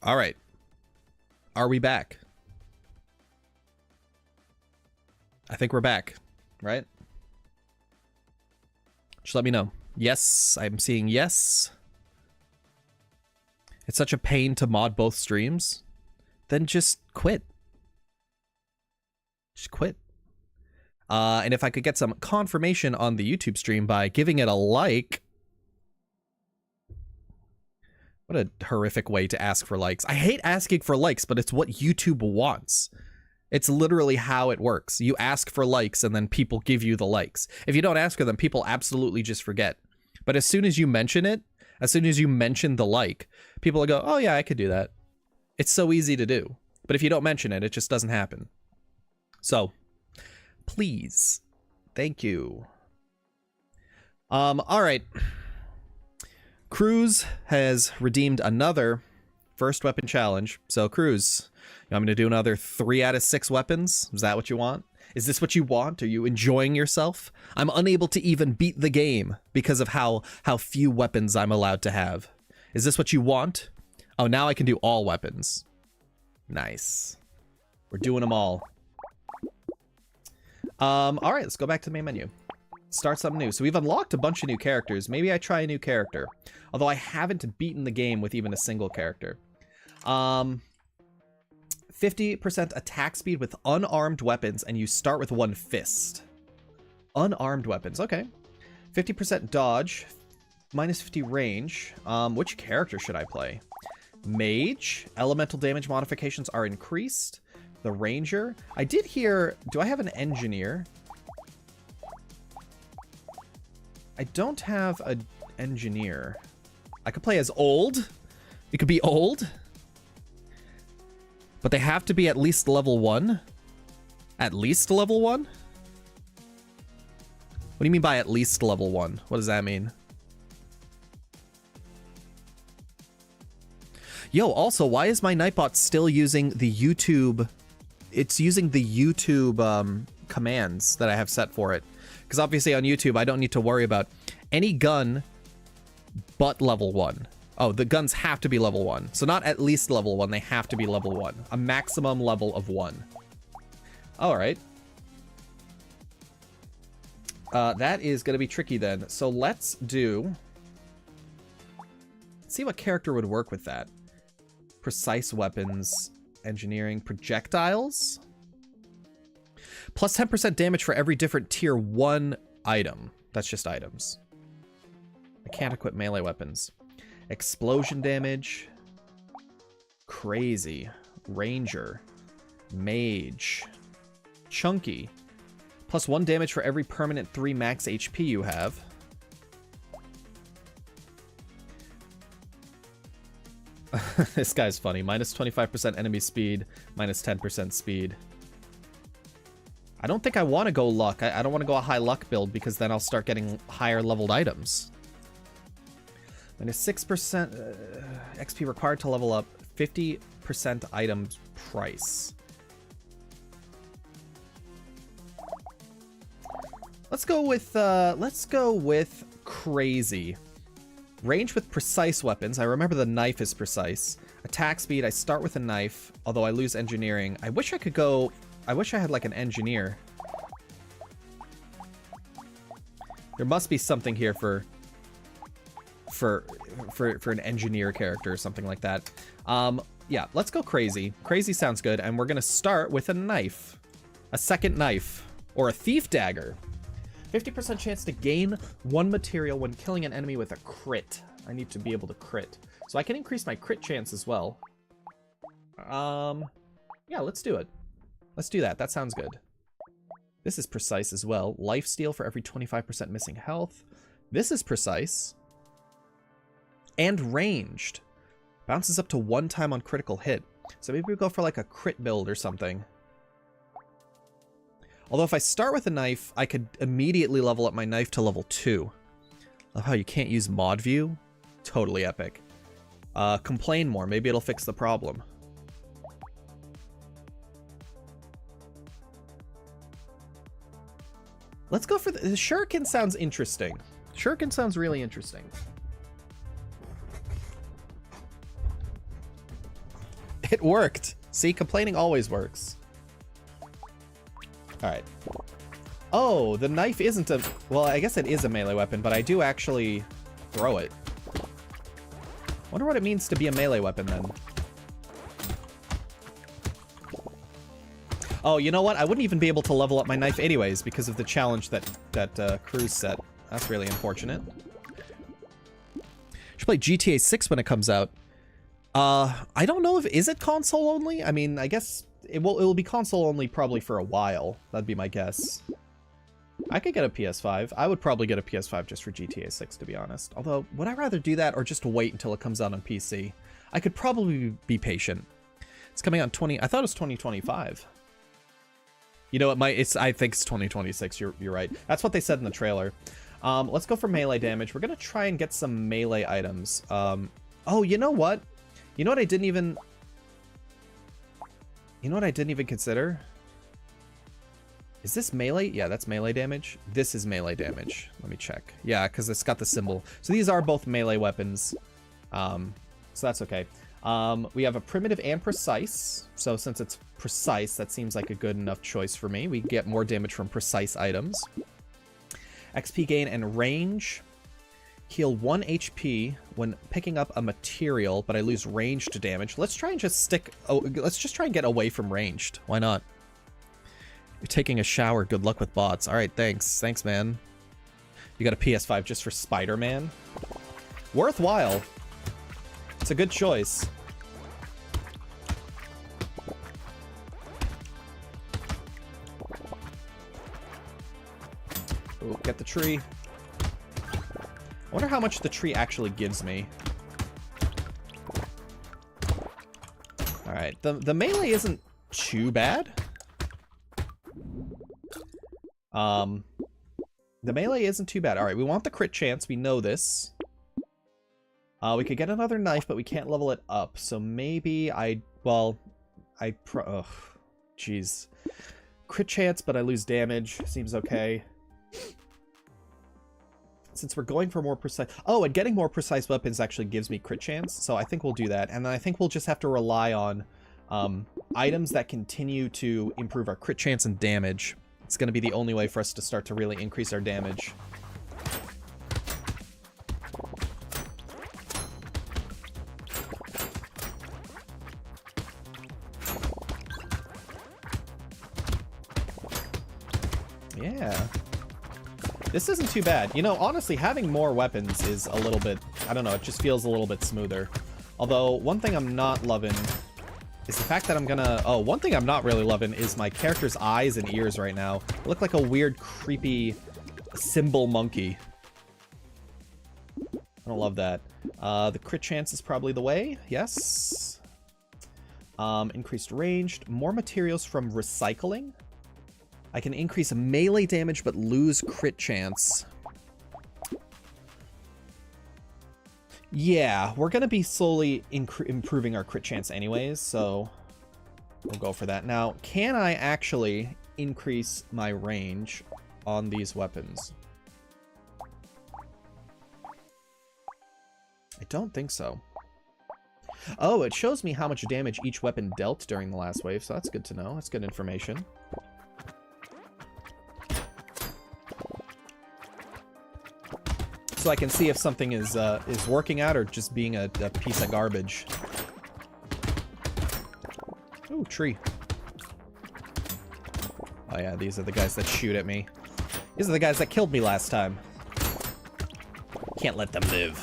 All right. Are we back? I think we're back, right? Just let me know. Yes, I'm seeing yes. It's such a pain to mod both streams. Then just quit. Just quit. And if I could get some confirmation on the YouTube stream by giving it a like. What a horrific way to ask for likes. I hate asking for likes, but it's what YouTube wants. It's literally how it works. You ask for likes and then people give you the likes. If you don't ask for them, people absolutely just forget. But as soon as you mention it, as soon as you mention the like, people will go, oh yeah, I could do that. It's so easy to do. But if you don't mention it, it just doesn't happen. So, please. Thank you. All right. Cruz has redeemed another first weapon challenge. So, Cruz, you want me to do another 3 out of 6 weapons? Is that what you want? Is this what you want? Are you enjoying yourself? I'm unable to even beat the game because of how few weapons I'm allowed to have. Is this what you want? Oh, now I can do all weapons. Nice. We're doing them all. All right, let's go back to the main menu. Start something new. So we've unlocked a bunch of new characters. Maybe I try a new character. Although I haven't beaten the game with even a single character. 50% attack speed with unarmed weapons, and you start with 1 fist. Unarmed weapons, okay. 50% dodge, minus 50 range. Which character should I play? Mage. Elemental damage modifications are increased. The ranger. I did hear... Do I have an engineer? I don't have an engineer. I could play as old. It could be old. But they have to be at least level 1. At least level 1? What do you mean by at least level 1? What does that mean? Yo, also, why is my Nightbot still using the YouTube... It's using the YouTube commands that I have set for it. Because obviously on YouTube, I don't need to worry about any gun but level 1. Oh, the guns have to be level 1. So not at least level 1, they have to be level 1. A maximum level of 1. Alright. That is going to be tricky then. So let's do... Let's see what character would work with that. Precise weapons, engineering, projectiles. Plus 10% damage for every different tier 1 item. That's just items. I can't equip melee weapons. Explosion damage. Crazy. Ranger. Mage. Chunky. Plus 1 damage for every permanent 3 max HP you have. This guy's funny. Minus 25% enemy speed. Minus 10% speed. I don't think I want to go luck. I don't want to go a high luck build because then I'll start getting higher leveled items. Minus 6% XP required to level up. 50% item price. Let's go with crazy. Range with precise weapons. I remember the knife is precise. Attack speed, I start with a knife, although I lose engineering. I wish I could go... I wish I had like an engineer. There must be something here for an engineer character or something like that. Yeah, let's go crazy. Crazy sounds good, and we're gonna start with a knife. A second knife. Or a thief dagger. 50% chance to gain 1 material when killing an enemy with a crit. I need to be able to crit. So I can increase my crit chance as well. Yeah, let's do it. Let's do that. That sounds good. This is precise as well. Lifesteal for every 25% missing health. This is precise. And ranged. Bounces up to 1 time on critical hit. So maybe we go for like a crit build or something. Although if I start with a knife, I could immediately level up my knife to level 2. Love how you can't use mod view. Totally epic. Complain more. Maybe it'll fix the problem. Let's go for the shuriken. Sounds interesting. Shuriken sounds really interesting. It worked. See, complaining always works. Alright. Oh, the knife isn't a... Well, I guess it is a melee weapon, but I do actually throw it. Wonder what it means to be a melee weapon, then. Oh, you know what? I wouldn't even be able to level up my knife anyways because of the challenge that Cruz set. That's really unfortunate. Should play GTA 6 when it comes out. I don't know if... Is it console only? I mean, I guess it will be console only probably for a while. That'd be my guess. I could get a PS5. I would probably get a PS5 just for GTA 6, to be honest. Although, would I rather do that or just wait until it comes out on PC? I could probably be patient. It's coming out in I thought it was 2025. You know, I think it's 2026. You're right. That's what they said in the trailer. Let's go for melee damage. We're gonna try and get some melee items. Oh, you know what? You know what I didn't even... You know what I didn't even consider? Is this melee? Yeah, that's melee damage. This is melee damage. Let me check. Yeah, because it's got the symbol. So these are both melee weapons. So that's okay. We have a primitive and precise. So since it's precise, that seems like a good enough choice for me. We get more damage from precise items. XP gain and range. Heal 1 HP when picking up a material, but I lose ranged damage. Let's try and just stick... Oh, let's just try and get away from ranged. Why not? You're taking a shower. Good luck with bots. All right, thanks. Thanks, man. You got a PS5 just for Spider-Man? Worthwhile. It's a good choice. Ooh, get the tree. I wonder how much the tree actually gives me. Alright, the melee isn't too bad. The melee isn't too bad. Alright, we want the crit chance. We know this. We could get another knife, but we can't level it up. So maybe ugh, jeez. Crit chance, but I lose damage. Seems okay. Since we're going for more precise... Oh, and getting more precise weapons actually gives me crit chance, so I think we'll do that. And then I think we'll just have to rely on items that continue to improve our crit chance and damage. It's going to be the only way for us to start to really increase our damage. Yeah. This isn't too bad. You know, honestly, having more weapons is a little bit... I don't know, it just feels a little bit smoother. Although, one thing I'm not loving is the fact that I'm gonna... Oh, one thing I'm not really loving is my character's eyes and ears right now. They look like a weird, creepy symbol monkey. I don't love that. The crit chance is probably the way. Yes. Increased range. More materials from recycling. I can increase melee damage but lose crit chance. Yeah, we're going to be slowly improving our crit chance anyways, so we'll go for that. Now, can I actually increase my range on these weapons? I don't think so. Oh, it shows me how much damage each weapon dealt during the last wave, so that's good to know. That's good information. So I can see if something is working out or just being a piece of garbage. Ooh, tree. Oh yeah, these are the guys that shoot at me. These are the guys that killed me last time. Can't let them live.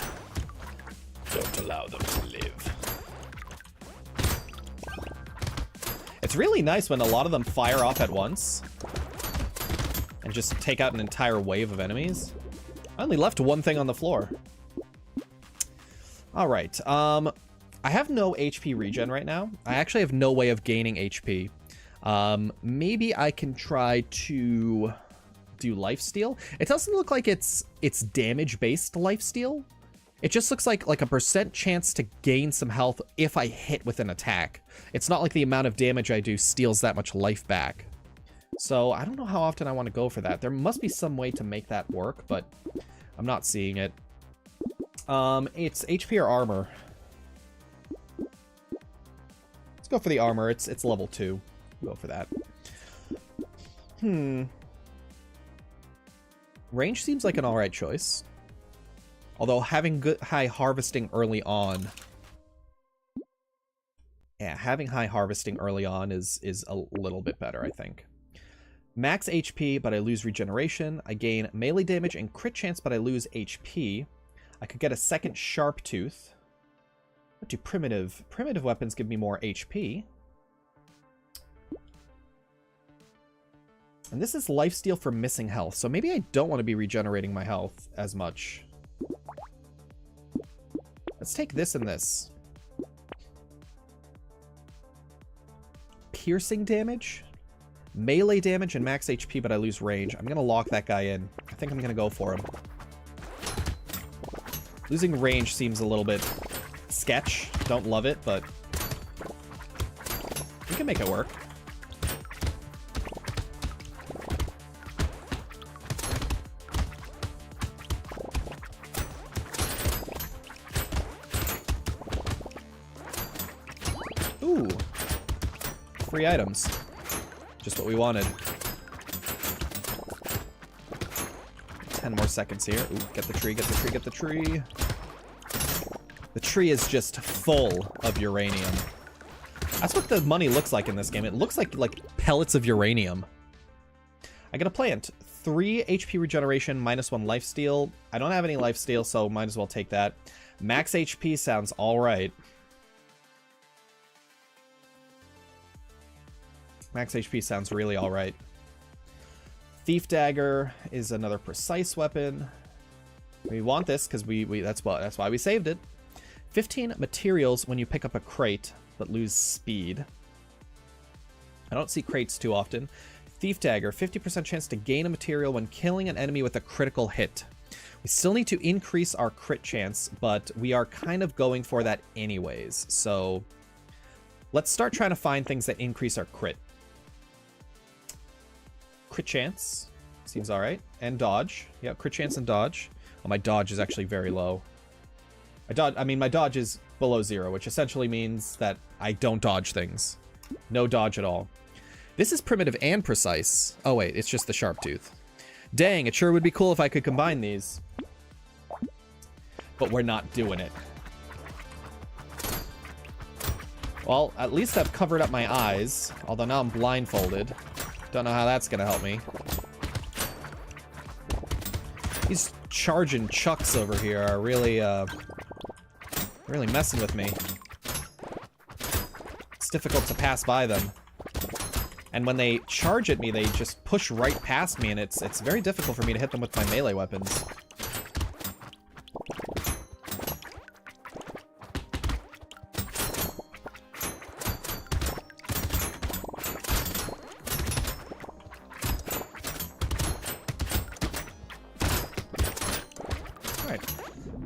Don't allow them to live. It's really nice when a lot of them fire off at once and just take out an entire wave of enemies. I only left one thing on the floor. Alright, I have no HP regen right now. I actually have no way of gaining HP. Maybe I can try to do lifesteal. It doesn't look like it's damage-based lifesteal. It just looks like a % chance to gain some health if I hit with an attack. It's not like the amount of damage I do steals that much life back. So I don't know how often I want to go for that. There must be some way to make that work, but I'm not seeing it. It's HP or armor. Let's go for the armor. It's level 2. We'll go for that. Range seems like an alright choice. Although having good high harvesting early on... Yeah, having high harvesting early on is a little bit better, I think. Max HP, but I lose regeneration. I gain melee damage and crit chance, but I lose HP. I could get a second sharp tooth. What do primitive? Primitive weapons give me more HP. And this is lifesteal for missing health, so maybe I don't want to be regenerating my health as much. Let's take this and this. Piercing damage, melee damage, and max HP, but I lose range. I'm going to lock that guy in. I think I'm going to go for him. Losing range seems a little bit sketch. Don't love it, but we can make it work. Ooh. Free items. Just what we wanted. 10 more seconds here. Ooh, get the tree, get the tree, get the tree. The tree is just full of uranium. That's what the money looks like in this game. It looks like pellets of uranium. I got a plant. 3 HP regeneration, -1 lifesteal. I don't have any lifesteal, so might as well take that. Max HP sounds alright. Max HP sounds really alright. Thief Dagger is another precise weapon. We want this because that's why we saved it. 15 materials when you pick up a crate, but lose speed. I don't see crates too often. Thief Dagger, 50% chance to gain a material when killing an enemy with a critical hit. We still need to increase our crit chance, but we are kind of going for that anyways. So let's start trying to find things that increase our crit. Crit chance seems alright. And dodge. Yep, crit chance and dodge. Oh, my dodge is actually very low. My dodge is below 0, which essentially means that I don't dodge things. No dodge at all. This is primitive and precise. Oh wait, it's just the sharp tooth. Dang, it sure would be cool if I could combine these. But we're not doing it. Well, at least I've covered up my eyes. Although now I'm blindfolded. Don't know how that's gonna help me. These charging chucks over here are really, really messing with me. It's difficult to pass by them. And when they charge at me, they just push right past me, and it's very difficult for me to hit them with my melee weapons.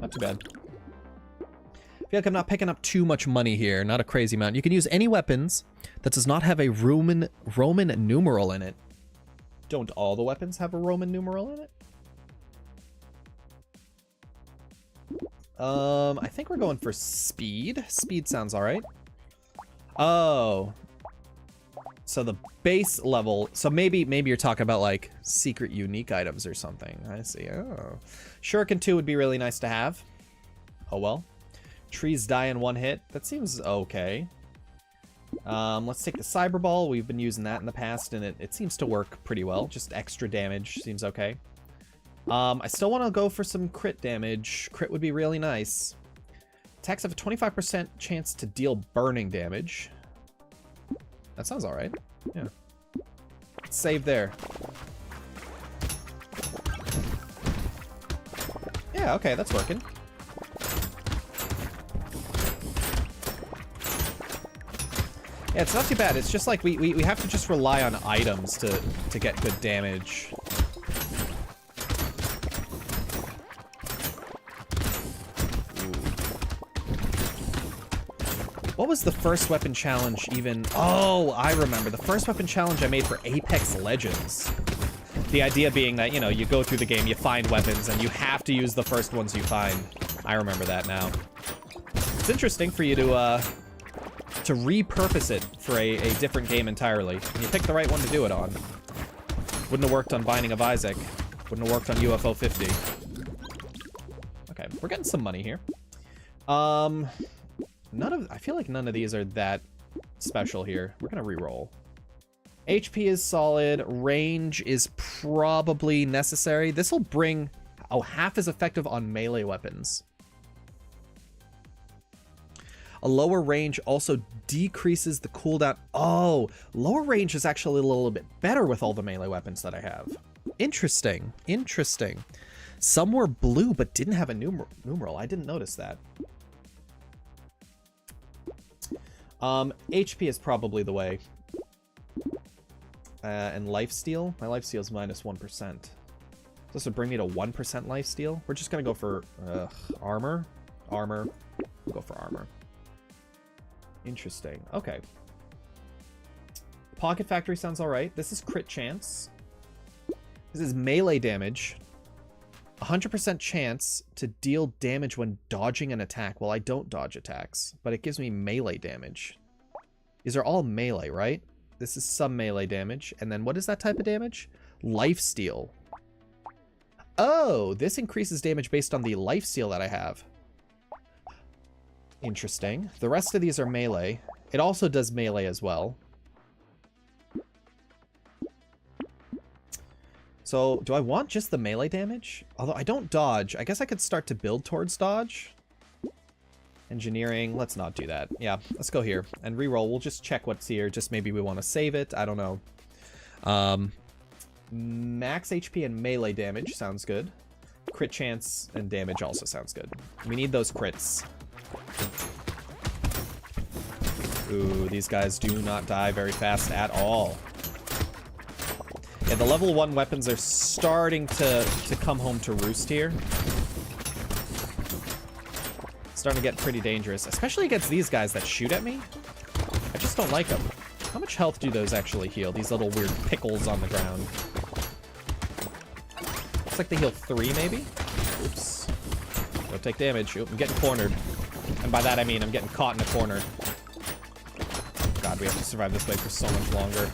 Not too bad. I feel like I'm not picking up too much money here. Not a crazy amount. You can use any weapons that does not have a Roman numeral in it. Don't all the weapons have a Roman numeral in it? I think we're going for speed. Speed sounds alright. Oh. So the base level, so maybe you're talking about like secret unique items or something. I see. Oh. Shuriken 2 would be really nice to have. Oh well. Trees die in 1 hit. That seems okay. Let's take the Cyber Ball. We've been using that in the past, and it seems to work pretty well. Just extra damage seems okay. I still want to go for some crit damage. Crit would be really nice. Attacks have a 25% chance to deal burning damage. That sounds alright. Yeah. Save there. Yeah, okay, that's working. Yeah, it's not too bad. It's just like we have to just rely on items to get good damage. What was the first weapon challenge even? Oh, I remember. The first weapon challenge I made for Apex Legends. The idea being that, you know, you go through the game, you find weapons, and you have to use the first ones you find. I remember that now. It's interesting for you to to repurpose it for a different game entirely. And you picked the right one to do it on. Wouldn't have worked on Binding of Isaac. Wouldn't have worked on UFO 50. Okay, we're getting some money here. I feel like none of these are that special here. We're gonna re-roll. HP is solid. Range is probably necessary. This will bring... Oh, half as effective on melee weapons. A lower range also decreases the cooldown. Oh, lower range is actually a little bit better with all the melee weapons that I have. Interesting. Interesting. Some were blue but didn't have a numeral. I didn't notice that. HP is probably the way. And lifesteal? My lifesteal is minus 1%. This would bring me to 1% lifesteal. We're just gonna go for armor. Armor. We'll go for armor. Interesting. Okay. Pocket Factory sounds alright. This is crit chance. This is melee damage. 100% chance to deal damage when dodging an attack. Well, I don't dodge attacks, but it gives me melee damage. These are all melee, right? This is some melee damage. And then what is that type of damage? Lifesteal. Oh, this increases damage based on the lifesteal that I have. Interesting. The rest of these are melee. It also does melee as well. So, do I want just the melee damage? Although I don't dodge. I guess I could start to build towards dodge. Engineering. Let's not do that. Yeah, let's go here. And reroll. We'll just check what's here. Just maybe we want to save it. I don't know. Max HP and melee damage. Sounds good. Crit chance and damage also sounds good. We need those crits. Ooh, these guys do not die very fast at all. Yeah, the level 1 weapons are starting to come home to roost here. Starting to get pretty dangerous, especially against these guys that shoot at me. I just don't like them. How much health do those actually heal? These little weird pickles on the ground. Looks like they heal 3, maybe? Oops. Don't take damage. Oop, I'm getting cornered. And by that I mean I'm getting caught in a corner. God, we have to survive this way for so much longer.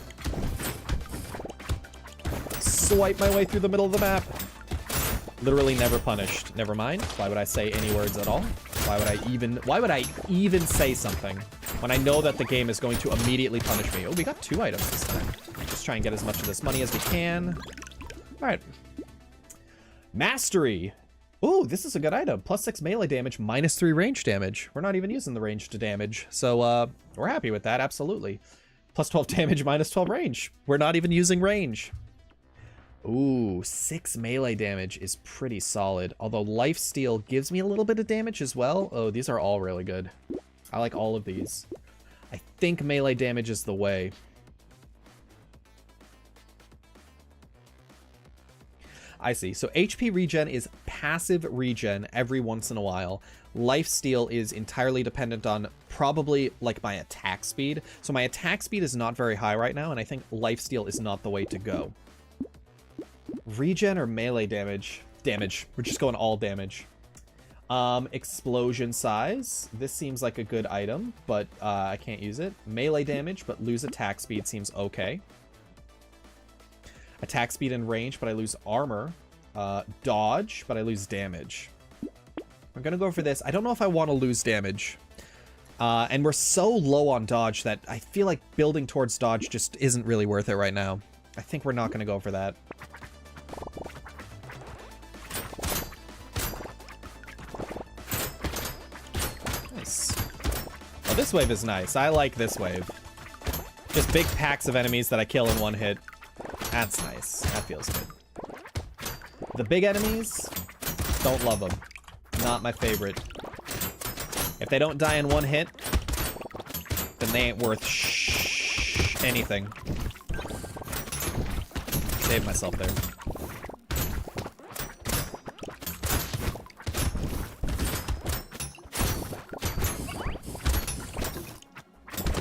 Swipe my way through the middle of the map. Literally never punished. Never mind. Why would I say any words at all? Why would I even say something when I know that the game is going to immediately punish me? Oh, we got 2 items this time. Just try and get as much of this money as we can. All right. Mastery. Ooh, this is a good item. +6 melee damage, -3 range damage. We're not even using the range to damage. So, we're happy with that, absolutely. +12 damage, -12 range. We're not even using range. Ooh, 6 melee damage is pretty solid. Although lifesteal gives me a little bit of damage as well. Oh, these are all really good. I like all of these. I think melee damage is the way. I see. So HP regen is passive regen every once in a while. Lifesteal is entirely dependent on probably like my attack speed. So my attack speed is not very high right now, and I think lifesteal is not the way to go. Regen or melee damage? Damage. We're just going all damage. Explosion size. This seems like a good item, but I can't use it. Melee damage, but lose attack speed seems okay. Attack speed and range, but I lose armor. Dodge, but I lose damage. I'm gonna go for this. I don't know if I want to lose damage. And we're so low on dodge that I feel like building towards dodge just isn't really worth it right now. I think we're not gonna go for that. Nice. Oh, this wave is nice. I like this wave. Just big packs of enemies that I kill in one hit. That's nice. That feels good. The big enemies, don't love them. Not my favorite. If they don't die in one hit, then they ain't worth anything. Save myself there.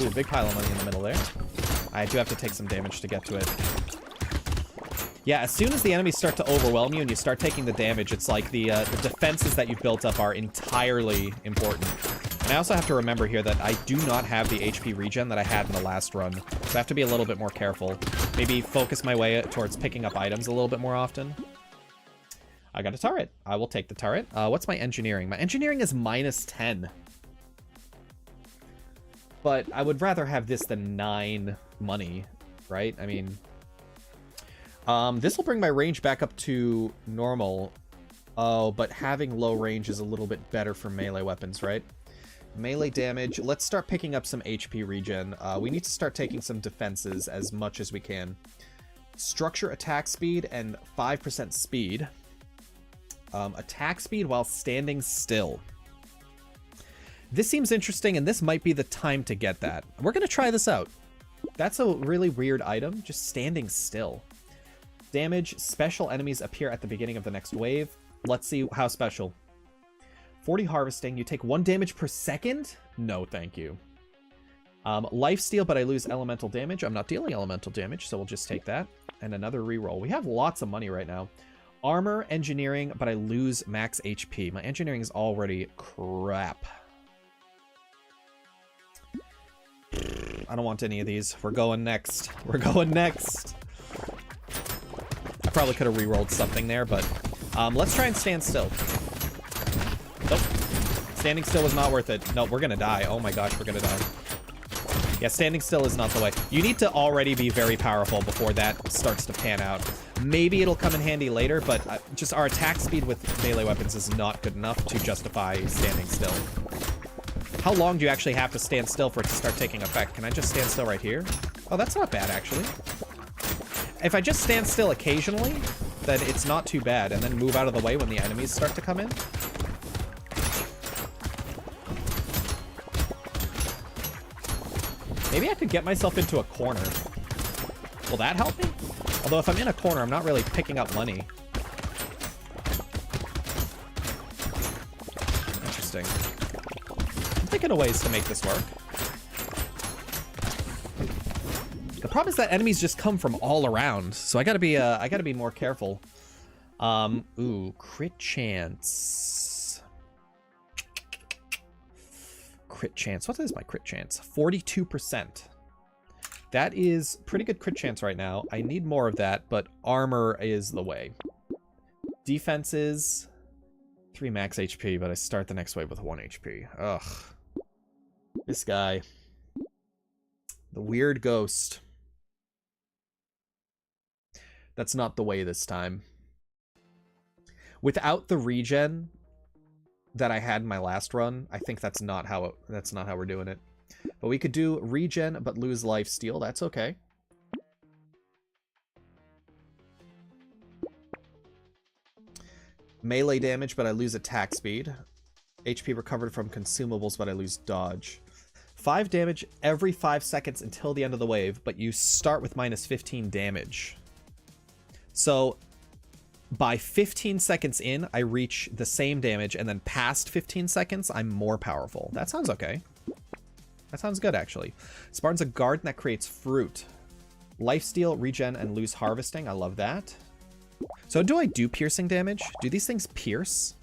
Ooh, big pile of money in the middle there. I do have to take some damage to get to it. Yeah, as soon as the enemies start to overwhelm you and you start taking the damage, it's like the defenses that you've built up are entirely important. And I also have to remember here that I do not have the HP regen that I had in the last run. So I have to be a little bit more careful. Maybe focus my way towards picking up items a little bit more often. I got a turret. I will take the turret. What's my engineering? My engineering is -10. But I would rather have this than 9 money, right? I mean, this will bring my range back up to normal. Oh, but having low range is a little bit better for melee weapons, right? Melee damage. Let's start picking up some HP regen. We need to start taking some defenses as much as we can. Structure attack speed and 5% speed. Attack speed while standing still. This seems interesting, and this might be the time to get that. We're going to try this out. That's a really weird item, just standing still. Damage, special enemies appear at the beginning of the next wave. Let's see how special. 40 harvesting, you take 1 damage per second? No, thank you. Lifesteal, but I lose elemental damage. I'm not dealing elemental damage, so we'll just take that. And another reroll. We have lots of money right now. Armor, engineering, but I lose max HP. My engineering is already crap. I don't want any of these. We're going next. We're going next. I probably could have re-rolled something there, but let's try and stand still. Nope. Standing still is not worth it. No, we're gonna die. Oh my gosh, we're gonna die. Yeah, standing still is not the way. You need to already be very powerful before that starts to pan out. Maybe it'll come in handy later, but just our attack speed with melee weapons is not good enough to justify standing still. How long do you actually have to stand still for it to start taking effect? Can I just stand still right here? Oh, that's not bad, actually. If I just stand still occasionally, then it's not too bad, and then move out of the way when the enemies start to come in. Maybe I could get myself into a corner. Will that help me? Although if I'm in a corner, I'm not really picking up money. Interesting. I'm thinking of ways to make this work. The problem is that enemies just come from all around, so I gotta be more careful. Ooh, crit chance. Crit chance. What is my crit chance? 42%. That is pretty good crit chance right now. I need more of that, but armor is the way. Defenses, 3 max HP, but I start the next wave with 1 HP. Ugh. This guy. The weird ghost. That's not the way this time. Without the regen that I had in my last run, I think that's not how we're doing it. But we could do regen but lose lifesteal. That's okay. Melee damage, but I lose attack speed. HP recovered from consumables, but I lose dodge. 5 damage every 5 seconds until the end of the wave, but you start with minus 15 damage. So by 15 seconds in, I reach the same damage, and then past 15 seconds, I'm more powerful. That sounds okay. That sounds good, actually. Spartan's a garden that creates fruit. Lifesteal, regen, and lose harvesting. I love that. So do I do piercing damage? Do these things pierce?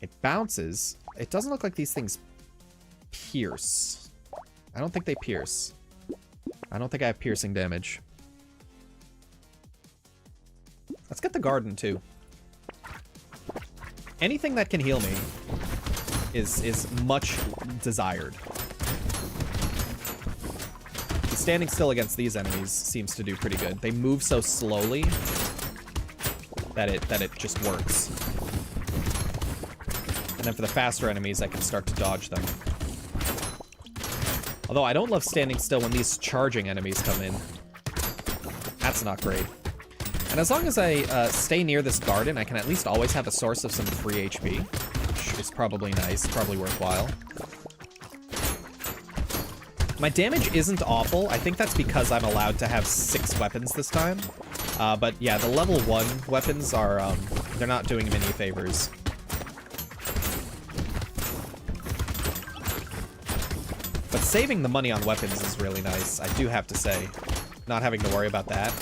It bounces. It doesn't look like these things pierce. I don't think they pierce. I don't think I have piercing damage. Let's get the garden, too. Anything that can heal me is much desired. Standing still against these enemies seems to do pretty good. They move so slowly that it just works. And then for the faster enemies, I can start to dodge them. Although I don't love standing still when these charging enemies come in. That's not great. And as long as I stay near this garden, I can at least always have a source of some free HP. Which is probably nice, probably worthwhile. My damage isn't awful. I think that's because I'm allowed to have 6 weapons this time. But yeah, the level 1 weapons are, they're not doing me any favors. But saving the money on weapons is really nice, I do have to say. Not having to worry about that.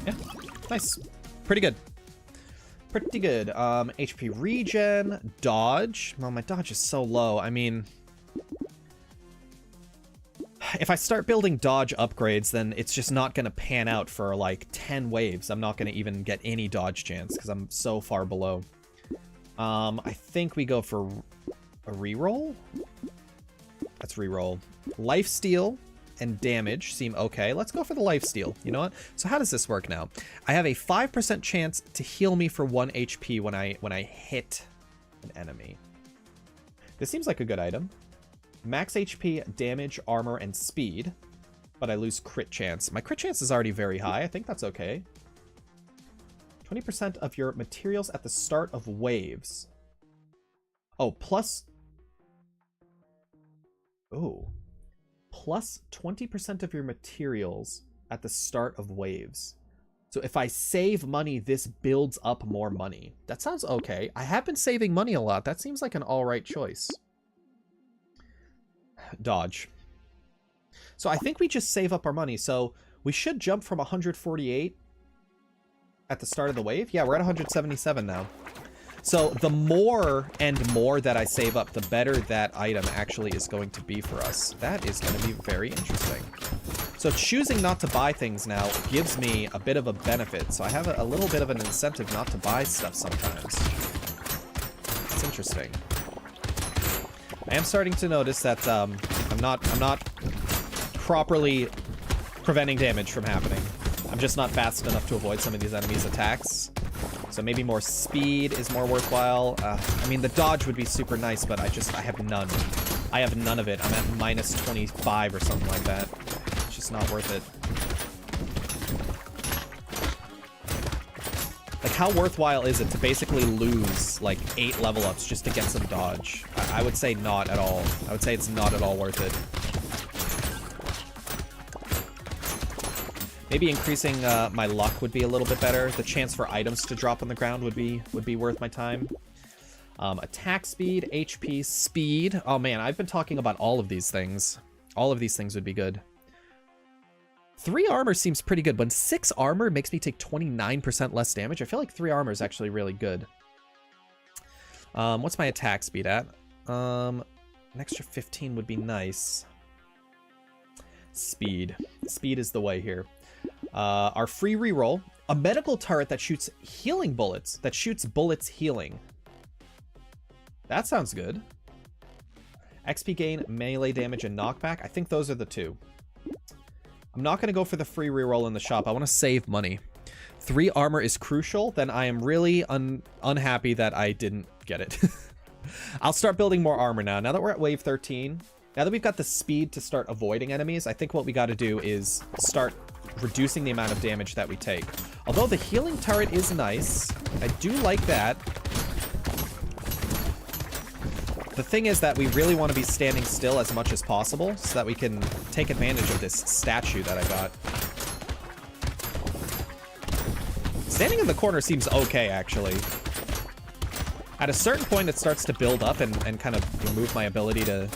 Yeah, nice. Pretty good. Pretty good. HP regen, dodge. Well, my dodge is so low. I mean, if I start building dodge upgrades, then it's just not going to pan out for like 10 waves. I'm not going to even get any dodge chance because I'm so far below. I think we go for a reroll. Let's reroll. Lifesteal and damage seem okay. Let's go for the lifesteal. You know what? So how does this work now? I have a 5% chance to heal me for 1 HP when I hit an enemy. This seems like a good item. Max HP, damage, armor, and speed. But I lose crit chance. My crit chance is already very high. I think that's okay. 20% of your materials at the start of waves. Oh, plus... Oh. Plus 20% of your materials at the start of waves. So if I save money, this builds up more money. That sounds okay. I have been saving money a lot. That seems like an alright choice. Dodge. So I think we just save up our money. So we should jump from 148 at the start of the wave. Yeah, we're at 177 now. So the more and more that I save up, the better that item actually is going to be for us. That is going to be very interesting. So choosing not to buy things now gives me a bit of a benefit. So I have a little bit of an incentive not to buy stuff sometimes. It's interesting. I am starting to notice that I'm not properly preventing damage from happening. I'm just not fast enough to avoid some of these enemies' attacks. So maybe more speed is more worthwhile. I mean, the dodge would be super nice, but I have none. I have none of it. I'm at minus 25 or something like that. It's just not worth it. Like, how worthwhile is it to basically lose, like, 8 level ups just to get some dodge? I would say not at all. I would say it's not at all worth it. Maybe increasing my luck would be a little bit better. The chance for items to drop on the ground would be worth my time. Attack speed, HP, speed. Oh man, I've been talking about all of these things. All of these things would be good. 3 armor seems pretty good. When 6 armor makes me take 29% less damage, I feel like 3 armor is actually really good. What's my attack speed at? An extra 15 would be nice. Speed. Speed is the way here. Our free reroll. A medical turret that shoots healing bullets. That shoots bullets healing. That sounds good. XP gain, melee damage, and knockback. I think those are the 2. I'm not going to go for the free reroll in the shop. I want to save money. 3 armor is crucial. Then I am really unhappy that I didn't get it. I'll start building more armor now. Now that we're at wave 13, now that we've got the speed to start avoiding enemies, I think what we got to do is start reducing the amount of damage that we take. Although the healing turret is nice. I do like that. The thing is that we really want to be standing still as much as possible so that we can take advantage of this statue that I got. Standing in the corner seems okay, actually. At a certain point, it starts to build up and kind of remove my ability to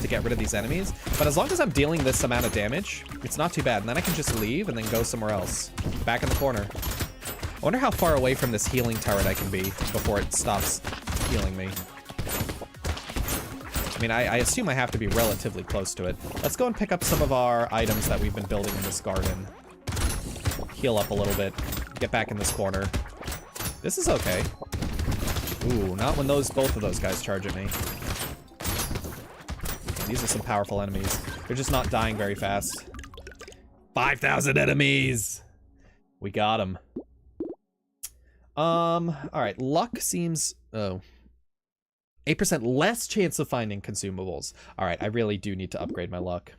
get rid of these enemies. But as long as I'm dealing this amount of damage, it's not too bad. And then I can just leave and then go somewhere else. Back in the corner. I wonder how far away from this healing turret I can be before it stops healing me. I mean, I assume I have to be relatively close to it. Let's go and pick up some of our items that we've been building in this garden. Heal up a little bit. Get back in this corner. This is okay. Ooh, not when both of those guys charge at me. These are some powerful enemies. They're just not dying very fast. 5,000 enemies! We got them. Alright, luck seems... Oh. 8% less chance of finding consumables. Alright, I really do need to upgrade my luck.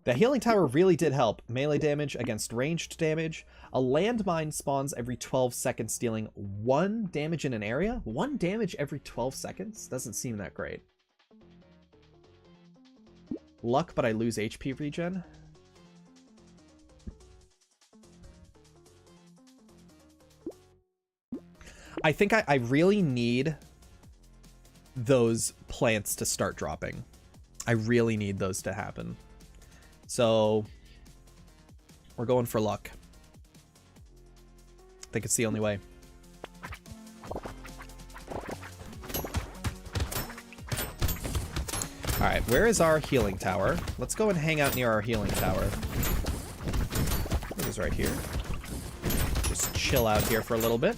The healing tower really did help. Melee damage against ranged damage. A landmine spawns every 12 seconds, dealing 1 damage in an area? 1 damage every 12 seconds? Doesn't seem that great. Luck, but I lose HP regen. I think I really need those plants to start dropping. I really need those to happen. So we're going for luck. I think it's the only way. Alright, where is our healing tower? Let's go and hang out near our healing tower. It is right here. Just chill out here for a little bit.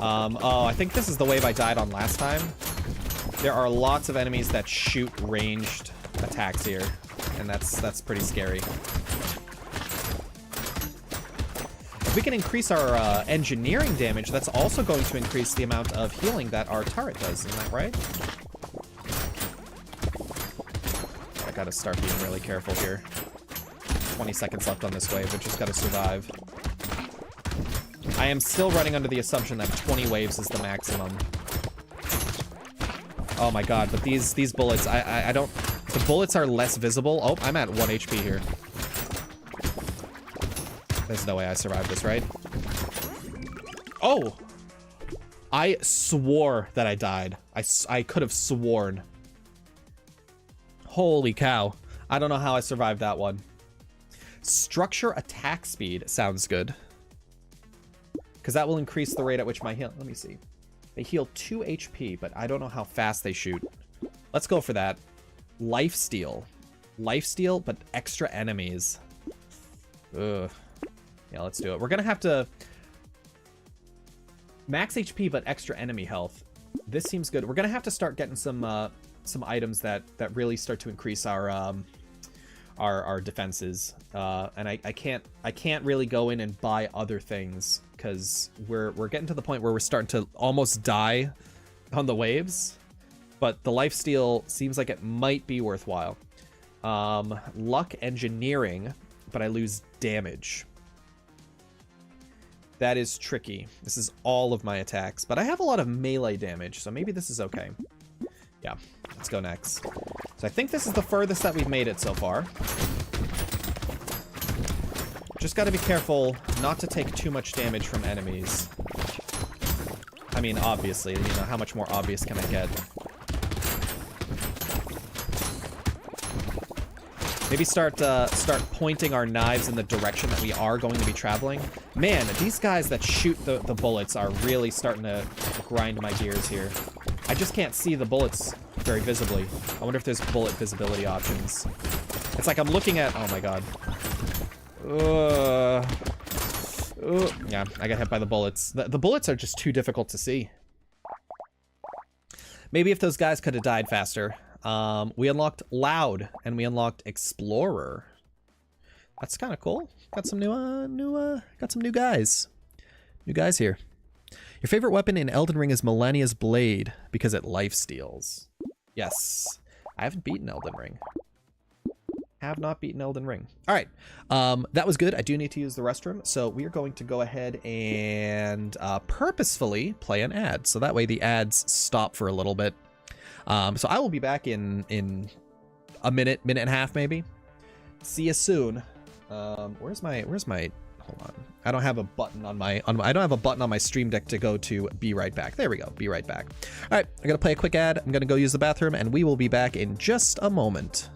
Oh, I think this is the wave I died on last time. There are lots of enemies that shoot ranged attacks here, and that's pretty scary. If we can increase our engineering damage, that's also going to increase the amount of healing that our turret does, isn't that right? I gotta start being really careful here. 20 seconds left on this wave, but just gotta survive. I am still running under the assumption that 20 waves is the maximum. Oh my god, but these bullets, I don't... The bullets are less visible. Oh, I'm at 1 HP here. There's no way I survived this, right? Oh! I swore that I died. I could have sworn. Holy cow. I don't know how I survived that one. Structure attack speed sounds good. Because that will increase the rate at which my heal... Let me see. They heal 2 HP, but I don't know how fast they shoot. Let's go for that. Lifesteal. Lifesteal, but extra enemies. Ugh. Yeah, let's do it. We're going to have to... Max HP, but extra enemy health. This seems good. We're going to have to start getting some items that really start to increase our defenses. And I can't really go in and buy other things because we're getting to the point where we're starting to almost die on the waves. But the lifesteal seems like it might be worthwhile. Luck engineering, but I lose damage. That is tricky. This is all of my attacks, but I have a lot of melee damage, so maybe this is okay. Yeah, let's go next. So I think this is the furthest that we've made it so far. Just got to be careful not to take too much damage from enemies. I mean, obviously, you know, how much more obvious can I get? Maybe start pointing our knives in the direction that we are going to be traveling. Man, these guys that shoot the bullets are really starting to grind my gears here. I just can't see the bullets very visibly. I wonder if there's bullet visibility options. It's like I'm looking at... Oh my god. Yeah, I got hit by the bullets. The bullets are just too difficult to see. Maybe if those guys could have died faster. We unlocked Loud, and we unlocked Explorer. That's kind of cool. Got some got some new guys. New guys here. Your favorite weapon in Elden Ring is Melania's Blade because it lifesteals. Yes. I haven't beaten Elden Ring. Have not beaten Elden Ring. All right. That was good. I do need to use the restroom, so we are going to go ahead and purposefully play an ad, so that way the ads stop for a little bit. So I will be back in a minute and a half, maybe. See you soon. Where's my, hold on. I don't have a button on my, I don't have a button on my Stream Deck to go to be right back. There we go. Be right back. All right. I got to play a quick ad. I'm going to go use the bathroom and we will be back in just a moment.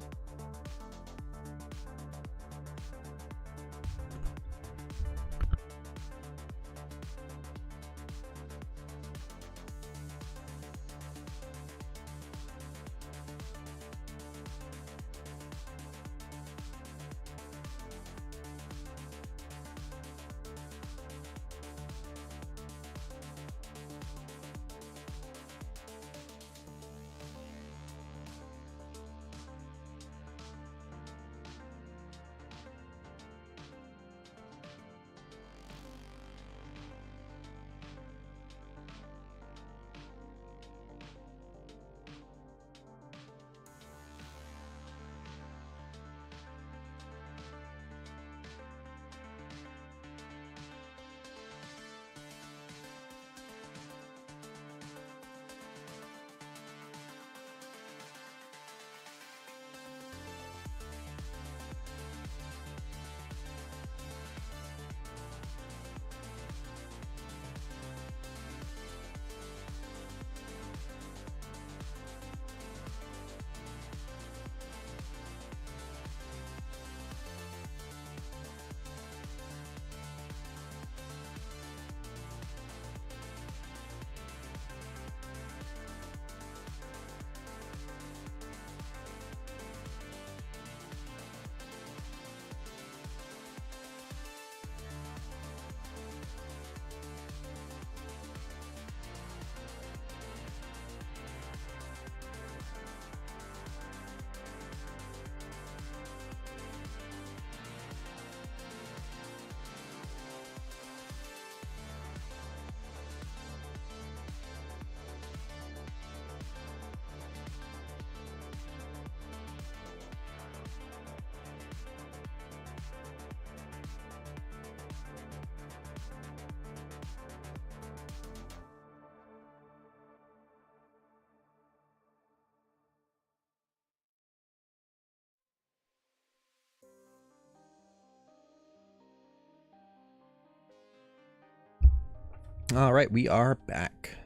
All right, we are back.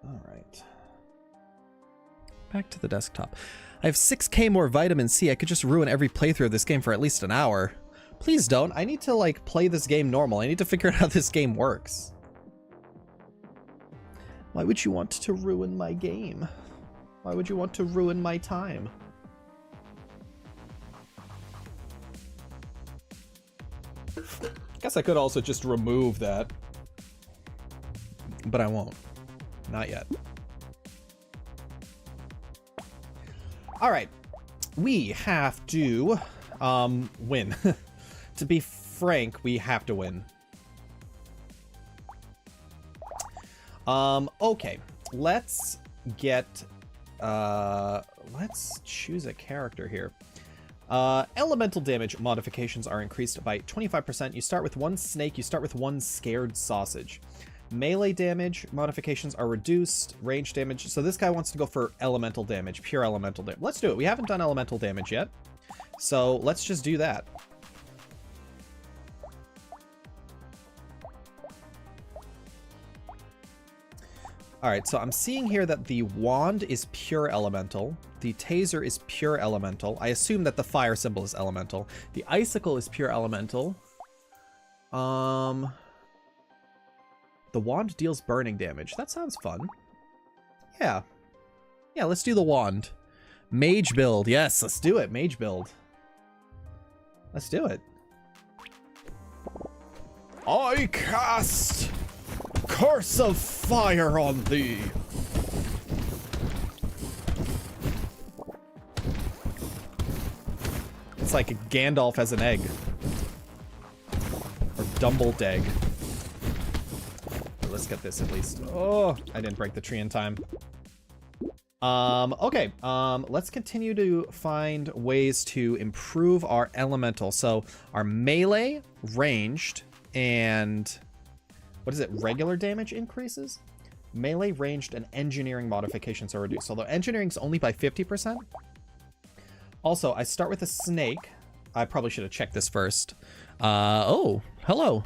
All right. Back to the desktop. I have 6k more vitamin C. I could just ruin every playthrough of this game for at least an hour. Please don't. I need to, like, play this game normal. I need to figure out how this game works. Why would you want to ruin my game? Why would you want to ruin my time? Guess I could also just remove that. But I won't. Not yet. Alright. We have to win. To be frank, we have to win. Okay. Let's get let's choose a character here. Elemental damage modifications are increased by 25%. You start with one snake, you start with one scared sausage. Melee damage modifications are reduced. Range damage. So this guy wants to go for elemental damage, pure elemental damage. Let's do it. We haven't done elemental damage yet. So let's just do that. Alright, so I'm seeing here that the wand is pure elemental. The taser is pure elemental. I assume that the fire symbol is elemental. The icicle is pure elemental. The wand deals burning damage. That sounds fun. Yeah. Yeah, let's do the wand. Mage build. Yes, let's do it. Mage build. Let's do it. I cast Curse of Fire on thee. It's like Gandalf has an egg. Or Dumbledore egg. Let's get this at least. Oh, I didn't break the tree in time. Okay. Let's continue to find ways to improve our elemental. So our melee, ranged, and what is it? Regular damage increases? Melee, ranged, and engineering modifications are reduced. Although engineering's only by 50%. Also, I start with a snake. I probably should have checked this first. Oh, hello.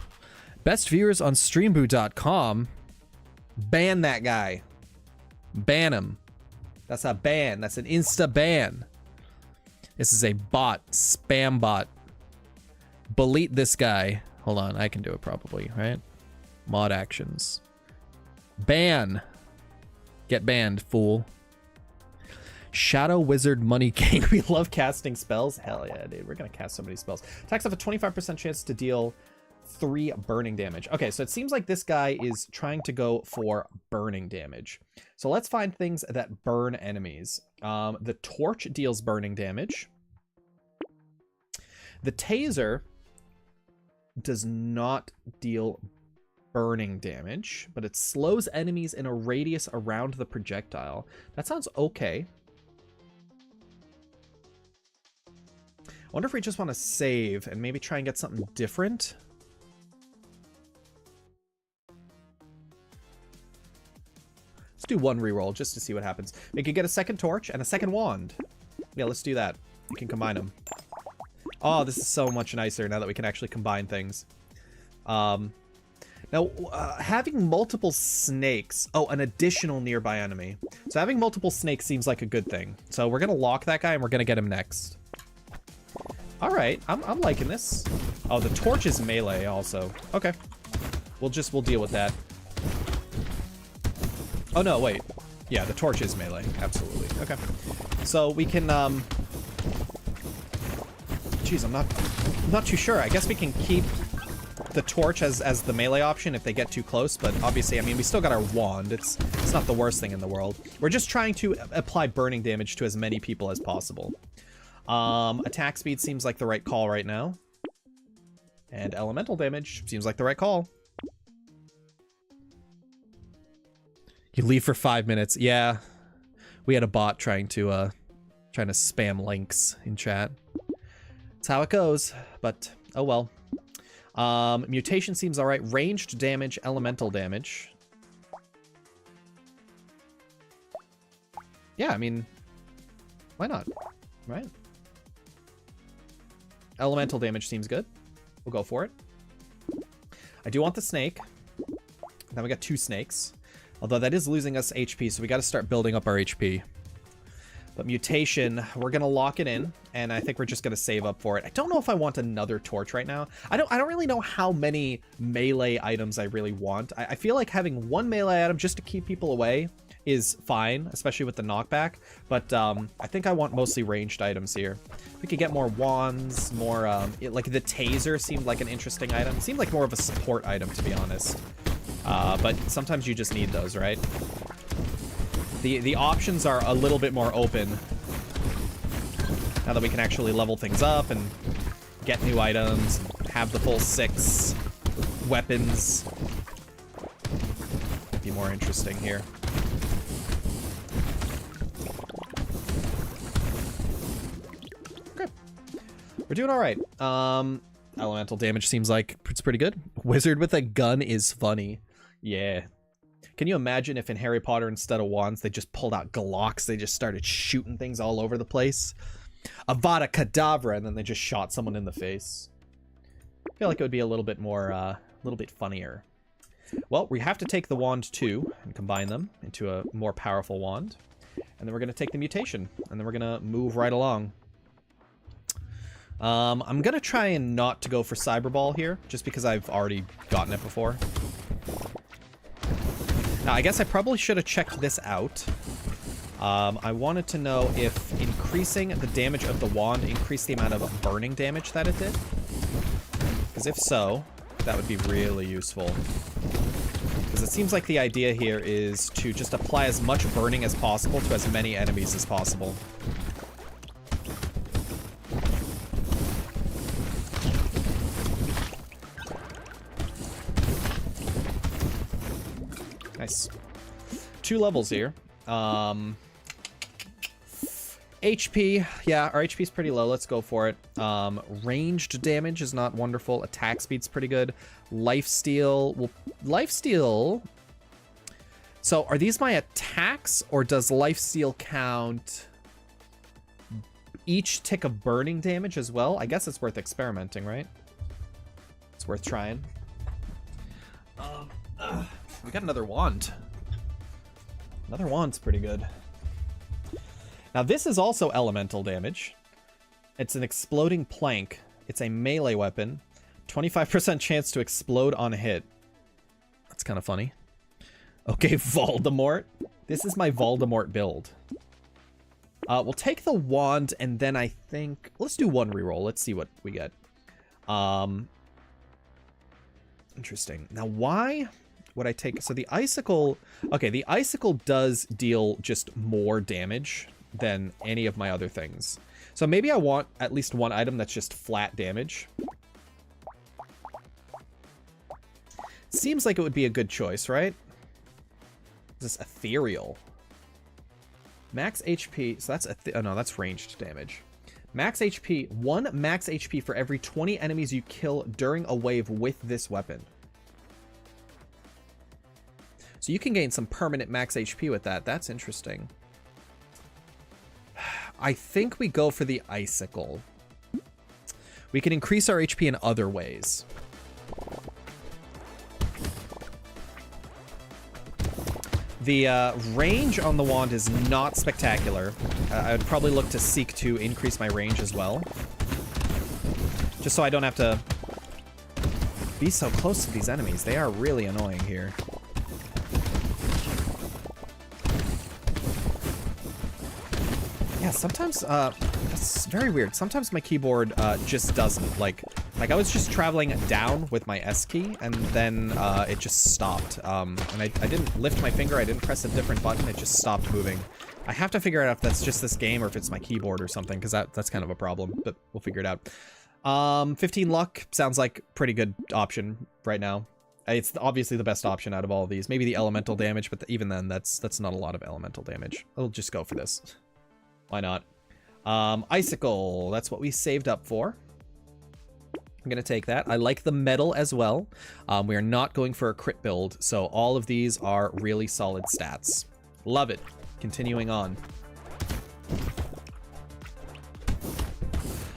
Best viewers on streamboot.com. Ban that guy. Ban him. That's a ban. That's an insta ban. This is a bot. Spam bot. Delete this guy. Hold on. I can do it probably, right? Mod actions. Ban. Get banned, fool. Shadow Wizard Money King. We love casting spells. Hell yeah, dude. We're going to cast so many spells. Attacks have a 25% chance to deal 3 burning damage. Okay, so it seems like this guy is trying to go for burning damage. So let's find things that burn enemies. The torch deals burning damage. The taser does not deal burning damage, but it slows enemies in a radius around the projectile. That sounds okay. I wonder if we just want to save and maybe try and get something different. Let's do one reroll just to see what happens. We could get a second torch and a second wand. Yeah, let's do that. We can combine them. Oh, this is so much nicer now that we can actually combine things. Now, having multiple snakes... Oh, an additional nearby enemy. So having multiple snakes seems like a good thing. So we're going to lock that guy and we're going to get him next. All right, I'm liking this. Oh, the torch is melee also. Okay. We'll deal with that. Oh, no, wait. Yeah, the torch is melee. Absolutely. Okay. So we can, Jeez, I'm not too sure. I guess we can keep the torch as the melee option if they get too close, but obviously, I mean, we still got our wand. It's not the worst thing in the world. We're just trying to apply burning damage to as many people as possible. Attack speed seems like the right call right now. And elemental damage seems like the right call. You leave for 5 minutes. Yeah. We had a bot trying to spam links in chat. That's how it goes, but oh well. Mutation seems alright. Ranged damage, elemental damage. Yeah, I mean, why not? Right? Elemental damage seems good. We'll go for it. I do want the snake. Now we got 2 snakes. Although that is losing us HP, so we got to start building up our HP. But mutation, we're going to lock it in, and I think we're just going to save up for it. I don't know if I want another torch right now. I don't really know how many melee items I really want. I feel like having 1 melee item just to keep people away is fine, especially with the knockback. But I think I want mostly ranged items here. We could get more wands, more... like the taser seemed like an interesting item. It seemed like more of a support item, to be honest. But sometimes you just need those, right? The options are a little bit more open now that we can actually level things up and get new items, have the full 6 weapons. Be more interesting here. Okay. We're doing all right. Elemental damage seems like it's pretty good. Wizard with a gun is funny. Yeah. Can you imagine if in Harry Potter, instead of wands, they just pulled out Glocks? They just started shooting things all over the place. Avada Kedavra, and then they just shot someone in the face. I feel like it would be a little bit more, a little bit funnier. Well, we have to take the wand too and combine them into a more powerful wand. And then we're going to take the mutation, and then we're going to move right along. I'm going to try and not to go for Cyberball here, just because I've already gotten it before. Now, I guess I probably should have checked this out. I wanted to know if increasing the damage of the wand increased the amount of burning damage that it did. Because if so, that would be really useful. Because it seems like the idea here is to just apply as much burning as possible to as many enemies as possible. Nice. 2 levels here. HP, yeah, our HP is pretty low. Let's go for it. Ranged damage is not wonderful. Attack speed's pretty good. Lifesteal, well, lifesteal. So are these my attacks, or does lifesteal count each tick of burning damage as well? I guess it's worth experimenting, right? It's worth trying. We got another wand. Another wand's pretty good. Now this is also elemental damage. It's an exploding plank. It's a melee weapon. 25% chance to explode on a hit. That's kind of funny. Okay, Voldemort. This is my Voldemort build. We'll take the wand, and then I think... Let's do 1 reroll. Let's see what we get. Interesting. Now, why would I take... So the icicle... Okay, the icicle does deal just more damage than any of my other things. So maybe I want at least 1 item that's just flat damage. Seems like it would be a good choice, right? This is ethereal. Max HP... So that's... Oh, no, that's ranged damage. Max HP... 1 max HP for every 20 enemies you kill during a wave with this weapon. So you can gain some permanent max HP with that. That's interesting. I think we go for the icicle. We can increase our HP in other ways. The range on the wand is not spectacular. I would probably look to seek to increase my range as well. Just so I don't have to be so close to these enemies. They are really annoying here. Yeah, sometimes, that's very weird. Sometimes my keyboard just doesn't. Like I was just traveling down with my S key, and then it just stopped. And I didn't lift my finger, I didn't press a different button, it just stopped moving. I have to figure out if that's just this game or if it's my keyboard or something, because that's kind of a problem, but we'll figure it out. 15 luck sounds like a pretty good option right now. It's obviously the best option out of all of these. Maybe the elemental damage, but even then, that's not a lot of elemental damage. I'll just go for this. Why not? Icicle, that's what we saved up for. I'm gonna take that. I like the metal as well. We are not going for a crit build, so all of these are really solid stats. Love it. Continuing on.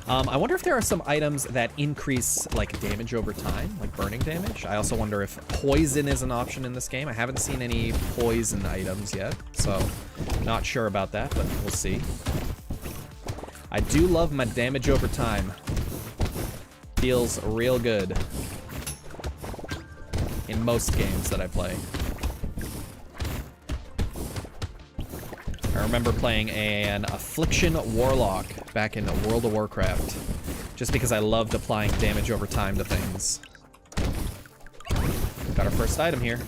I wonder if there are some items that increase like damage over time, like burning damage. I also wonder if poison is an option in this game. I haven't seen any poison items yet, so not sure about that, but we'll see. I do love my damage over time. Feels real good in most games that I play. I remember playing an Affliction Warlock back in World of Warcraft, just because I loved applying damage over time to things. Got our first item here.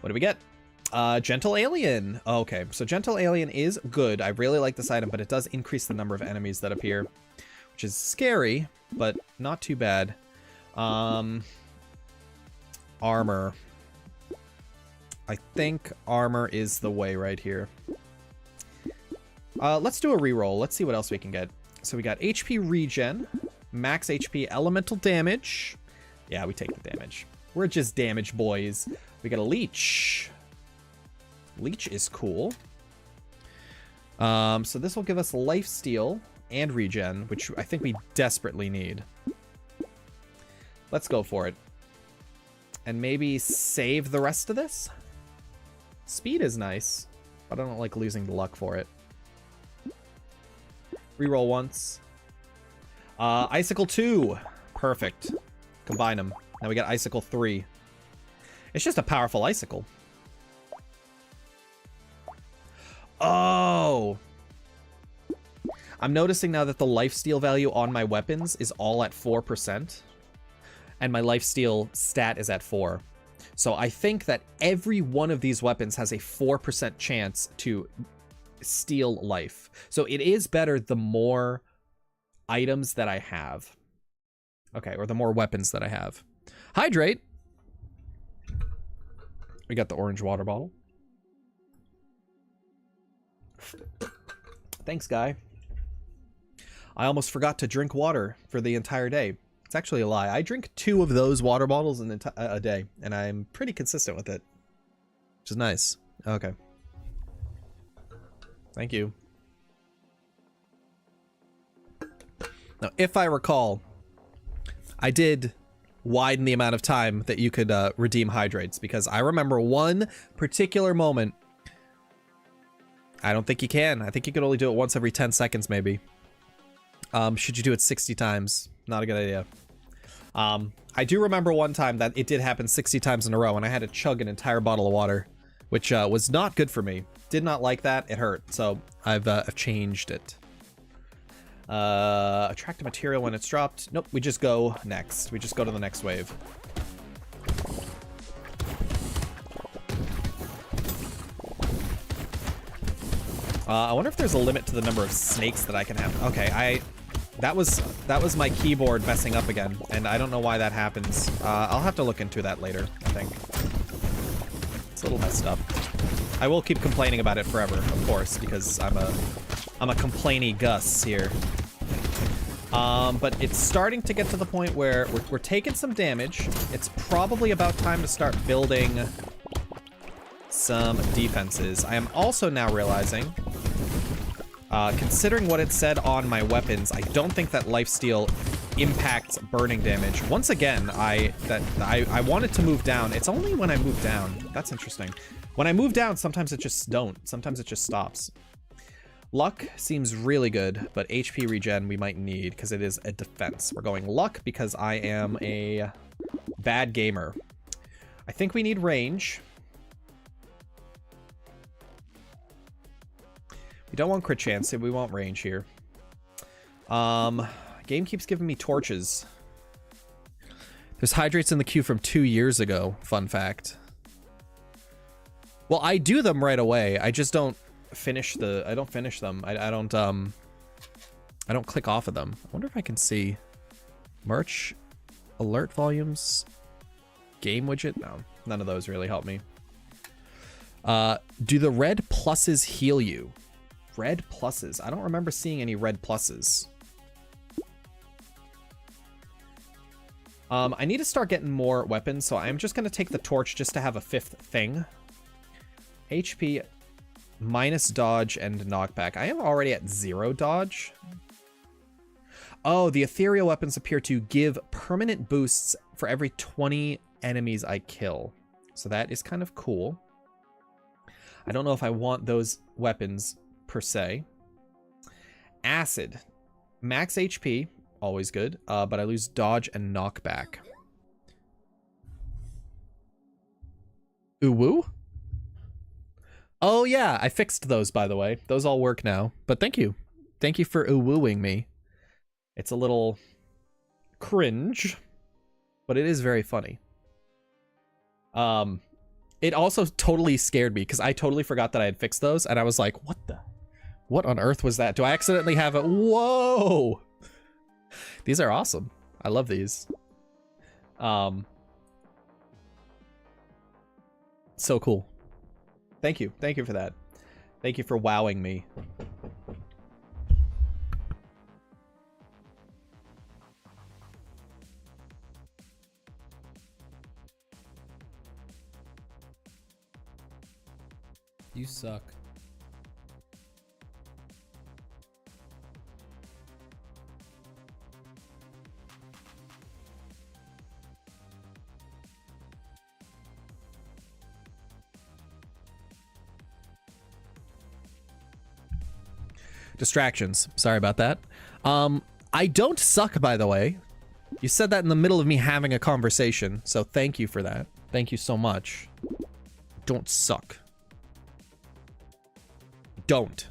What do we get? Gentle Alien. Oh, okay, so Gentle Alien is good. I really like this item, but it does increase the number of enemies that appear, which is scary, but not too bad. Armor. I think armor is the way right here. Let's do a reroll. Let's see what else we can get. So we got HP regen, max HP elemental damage. Yeah, we take the damage. We're just damage boys. We got a leech. Leech is cool. So this will give us lifesteal and regen, which I think we desperately need. Let's go for it. And maybe save the rest of this? Speed is nice, but I don't like losing the luck for it. Reroll once. Icicle 2. Perfect. Combine them. Now we got Icicle 3. It's just a powerful Icicle. Oh! I'm noticing now that the lifesteal value on my weapons is all at 4%. And my lifesteal stat is at 4. So I think that every one of these weapons has a 4% chance to steal life. So it is better the more items that I have. Okay, or the more weapons that I have. Hydrate. We got the orange water bottle. Thanks, guy. I almost forgot to drink water for the entire day. It's actually a lie. I drink 2 of those water bottles in a day, and I'm pretty consistent with it, which is nice. Okay. Thank you. Now, if I recall, I did widen the amount of time that you could redeem hydrates, because I remember one particular moment. I don't think you can. I think you could only do it once every 10 seconds, maybe. Should you do it 60 times? Not a good idea. I do remember one time that it did happen 60 times in a row, and I had to chug an entire bottle of water, which was not good for me. Did not like that. It hurt. So I've changed it. Attract a material when it's dropped. Nope, we just go next. We just go to the next wave. I wonder if there's a limit to the number of snakes that I can have. Okay, that was my keyboard messing up again, and I don't know why that happens. I'll have to look into that later, I think. It's a little messed up. I will keep complaining about it forever, of course, because I'm a complainy Gus here. But it's starting to get to the point where we're taking some damage. It's probably about time to start building some defenses. I am also now realizing, considering what it said on my weapons, I don't think that lifesteal impacts burning damage. Once again, I wanted to move down. It's only when I move down. That's interesting. When I move down, sometimes it just don't. Sometimes it just stops. Luck seems really good, but HP regen we might need because it is a defense. We're going luck because I am a bad gamer. I think we need range. We don't want crit chance, we want range here. Game keeps giving me torches. There's hydrates in the queue from 2 years ago, fun fact. Well, I do them right away. I just don't finish I don't finish them. I don't click off of them. I wonder if I can see merch, alert volumes, game widget. No, none of those really help me. Do the red pluses heal you? Red pluses. I don't remember seeing any red pluses. I need to start getting more weapons, so I'm just going to take the torch just to have a 5th thing. HP minus dodge and knockback. I am already at 0 dodge. Oh, the ethereal weapons appear to give permanent boosts for every 20 enemies I kill. So that is kind of cool. I don't know if I want those weapons per se. Acid. Max HP, always good, but I lose dodge and knockback. Uwu? Oh yeah, I fixed those, by the way. Those all work now, but thank you. Thank you for uwooing me. It's a little cringe, but it is very funny. It also totally scared me because I totally forgot that I had fixed those, and I was like, what on earth was that? Do I accidentally have a, whoa! These are awesome. I love these. So cool. Thank you. Thank you for that. Thank you for wowing me. You suck. Distractions. Sorry about that. I don't suck, by the way. You said that in the middle of me having a conversation, so thank you for that. Thank you so much. Don't suck. Don't.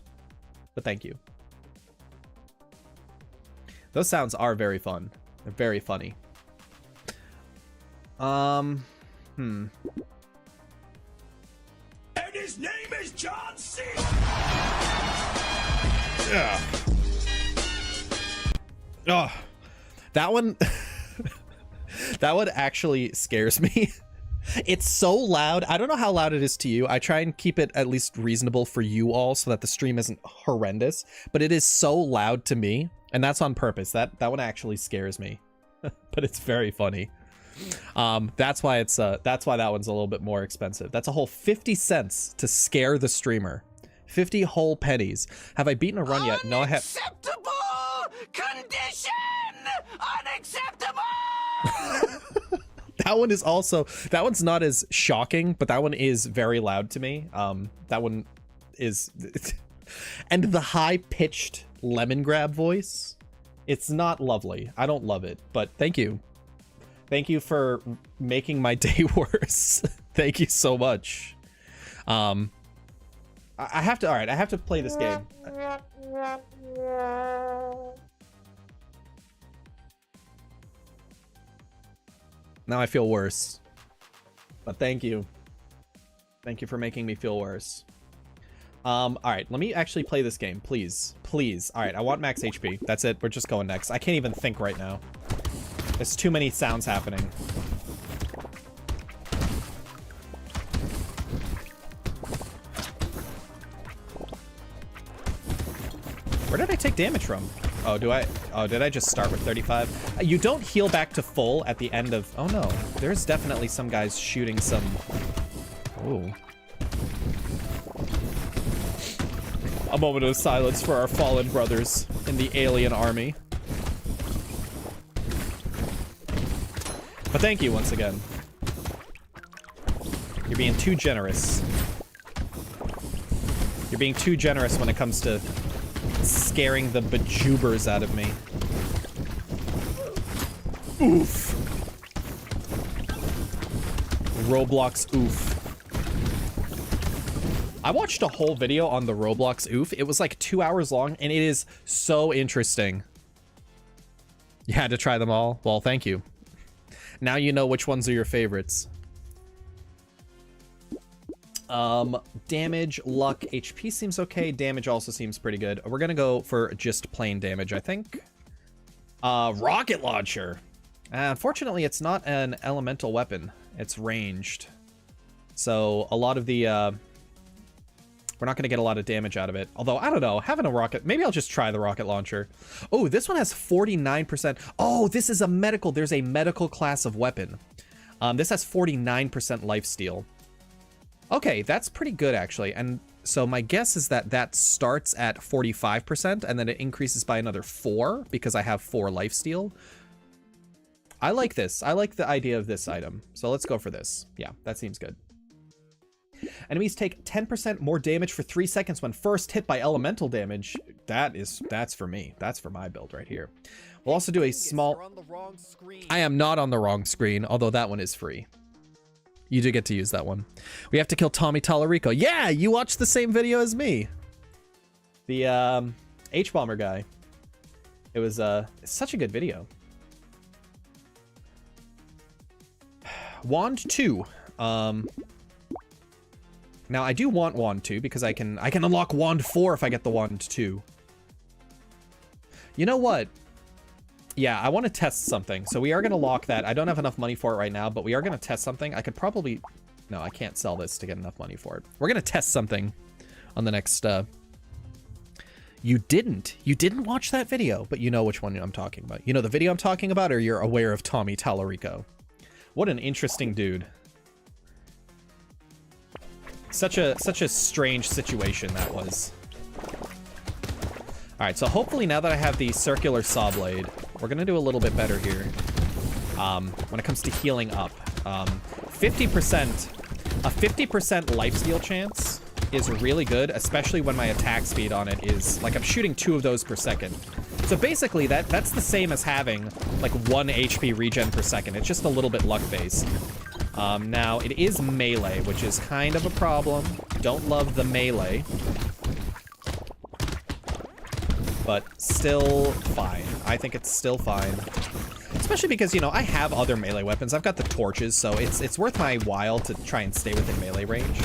But thank you. Those sounds are very fun. They're very funny. And his name is John C. Yeah. Oh, that one. That one actually scares me. It's so loud. I don't know how loud it is to you. I try and keep it at least reasonable for you all so that the stream isn't horrendous, but it is so loud to me, and that's on purpose. That one actually scares me. But it's very funny. That's why that one's a little bit more expensive. That's a whole 50 cents to scare the streamer. 50 whole pennies. Have I beaten a run yet? No, I have. Unacceptable condition! Unacceptable! That one is also, that one's not as shocking, but that one is very loud to me. That one is, and the high-pitched lemon grab voice, it's not lovely. I don't love it, but thank you. Thank you for making my day worse. Thank you so much. I have to, all right, I have to play this game. Now I feel worse. But thank you. Thank you for making me feel worse. All right, let me actually play this game, please. Please. All right, I want max HP. That's it. We're just going next. I can't even think right now. There's too many sounds happening. Where did I take damage from? Oh, did I just start with 35? You don't heal back to full at the end of... Oh, no. There's definitely some guys shooting some... Ooh. A moment of silence for our fallen brothers in the alien army. But thank you once again. You're being too generous. You're being too generous when it comes to scaring the bejubers out of me. Oof. Roblox oof. I watched a whole video on the Roblox oof. It was like 2 hours long, and it is so interesting. You had to try them all? Well, thank you. Now you know which ones are your favorites. Damage, luck, HP seems okay. Damage also seems pretty good. We're gonna go for just plain damage, I think. Rocket launcher. Unfortunately, it's not an elemental weapon. It's ranged. So a lot of the, we're not gonna get a lot of damage out of it. Although, I don't know, having a rocket, maybe I'll just try the rocket launcher. Oh, this one has 49%. Oh, this is a medical, there's a medical class of weapon. This has 49% lifesteal. Okay, that's pretty good, actually. And So my guess is that that starts at 45% and then it increases by another 4 because I have 4 lifesteal. I like this. I like the idea of this item. So let's go for this. Yeah, that seems good. Enemies take 10% more damage for 3 seconds when first hit by elemental damage. That's for me. That's for my build right here. We'll also do a small... I am not on the wrong screen, although that one is free. You do get to use that one. We have to kill Tommy Tallarico. Yeah, you watched the same video as me. The H-Bomber guy. It was it's such a good video. Wand 2. Now I do want Wand 2 because I can unlock Wand 4 if I get the Wand 2. You know what? Yeah, I want to test something. So we are going to lock that. I don't have enough money for it right now, but we are going to test something. I could probably... No, I can't sell this to get enough money for it. We're going to test something on the next... You didn't watch that video, but you know which one I'm talking about. You know the video I'm talking about, or you're aware of Tommy Tallarico? What an interesting dude. Such a strange situation that was. All right, so hopefully now that I have the circular saw blade, we're gonna do a little bit better here. When it comes to healing up, 50%, a 50% lifesteal chance is really good, especially when my attack speed on it is like I'm shooting 2 of those per second. So basically that's the same as having like 1 HP regen per second. It's just a little bit luck based. Now it is melee, which is kind of a problem. Don't love the melee. But still fine. I think it's still fine. Especially because, you know, I have other melee weapons. I've got the torches, so it's worth my while to try and stay within melee range.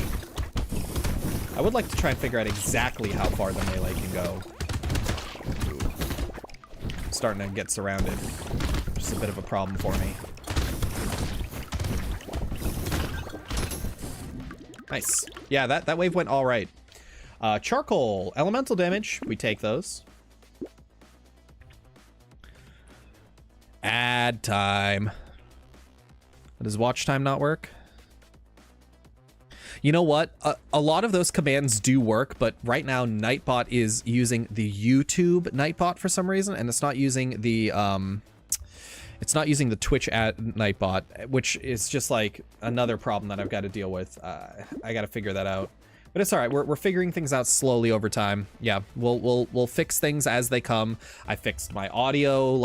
I would like to try and figure out exactly how far the melee can go. Ooh. I'm starting to get surrounded. Just a bit of a problem for me. Nice. Yeah, that wave went all right. Charcoal, elemental damage. We take those. Ad time. Does watch time not work? You know what? A lot of those commands do work, but right now Nightbot is using the YouTube Nightbot for some reason, and it's not using the Twitch at Nightbot, which is just like another problem that I've got to deal with. I got to figure that out. But it's all right. We're figuring things out slowly over time. Yeah, we'll fix things as they come. I fixed my audio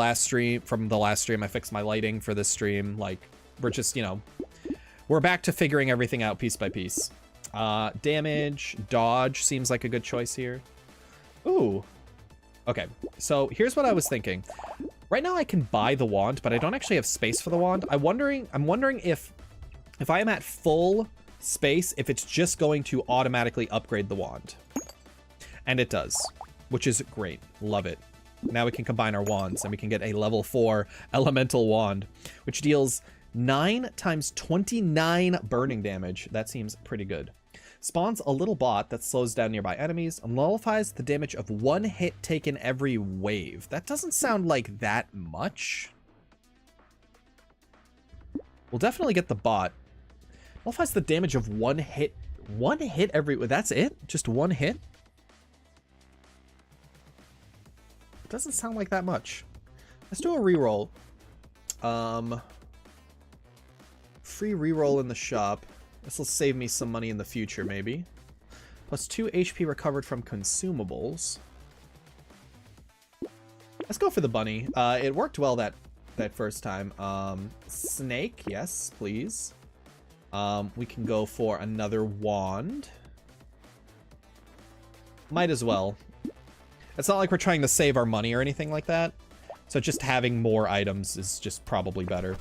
from the last stream. I fixed my lighting for this stream. Like, we're just, you know, we're back to figuring everything out piece by piece. Damage, dodge seems like a good choice here. Ooh. Okay, so here's what I was thinking. Right now I can buy the wand, but I don't actually have space for the wand. I'm wondering if I am at full space, if it's just going to automatically upgrade the wand. And it does, which is great. Love it. Now we can combine our wands and we can get a level 4 elemental wand, which deals 9 times 29 burning damage. That seems pretty good. Spawns a little bot that slows down nearby enemies and nullifies the damage of 1 hit taken every wave. That doesn't sound like that much. We'll definitely get the bot. Nullifies the damage of 1 hit. 1 hit every... That's it? Just 1 hit? It doesn't sound like that much. Let's do a reroll. Free reroll in the shop. This will save me some money in the future, maybe. Plus 2 HP recovered from consumables. Let's go for the bunny. It worked well that first time. Snake, yes, please. We can go for another wand. Might as well. It's not like we're trying to save our money or anything like that. So just having more items is just probably better.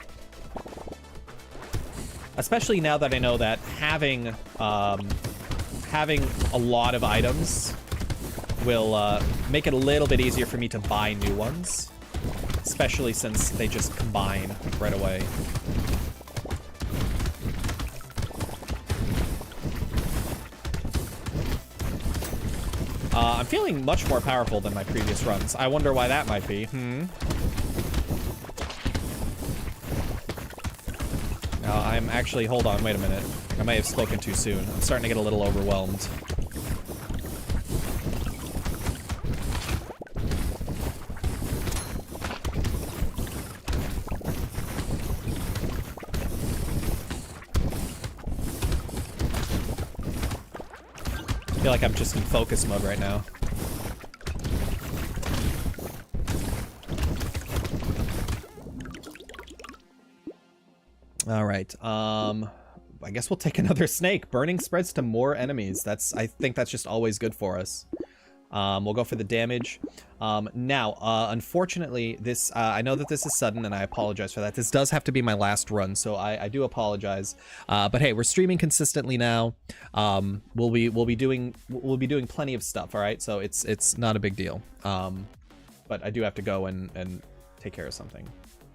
Especially now that I know that having a lot of items will make it a little bit easier for me to buy new ones. Especially since they just combine right away. I'm feeling much more powerful than my previous runs. I wonder why that might be. I'm actually... Hold on, wait a minute. I might have spoken too soon. I'm starting to get a little overwhelmed. feel like I'm just in focus mode right now. All right. I guess we'll take another snake. Burning spreads to more enemies. I think that's just always good for us. We'll go for the damage. Now, unfortunately, this, I know that this is sudden and I apologize for that. This does have to be my last run, so I do apologize. But hey, we're streaming consistently now. We'll be doing plenty of stuff, all right? So it's not a big deal. But I do have to go and take care of something.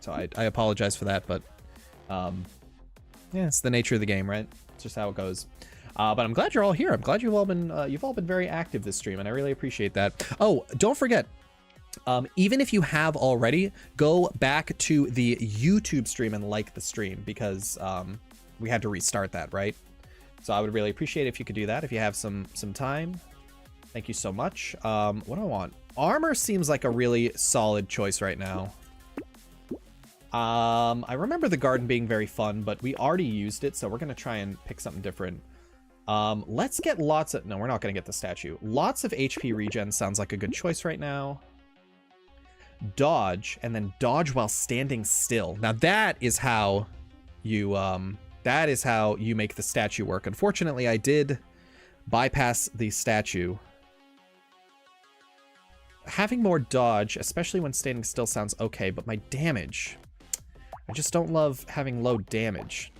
So I apologize for that, but yeah, it's the nature of the game, right? It's just how it goes. But I'm glad you're all here. I'm glad you've all been very active this stream, and I really appreciate that. Oh, don't forget, even if you have already, go back to the YouTube stream and like the stream, because we had to restart that, right? So I would really appreciate it if you could do that if you have some time. Thank you so much. What do I want? Armor seems like a really solid choice right now. I remember the garden being very fun, but we already used it, so we're gonna try and pick something different. Let's get lots of... No, we're not gonna get the statue. Lots of HP regen sounds like a good choice right now. Dodge, and then dodge while standing still. Now that is how you make the statue work. Unfortunately, I did bypass the statue. Having more dodge, especially when standing still, sounds okay, but my damage... I just don't love having low damage.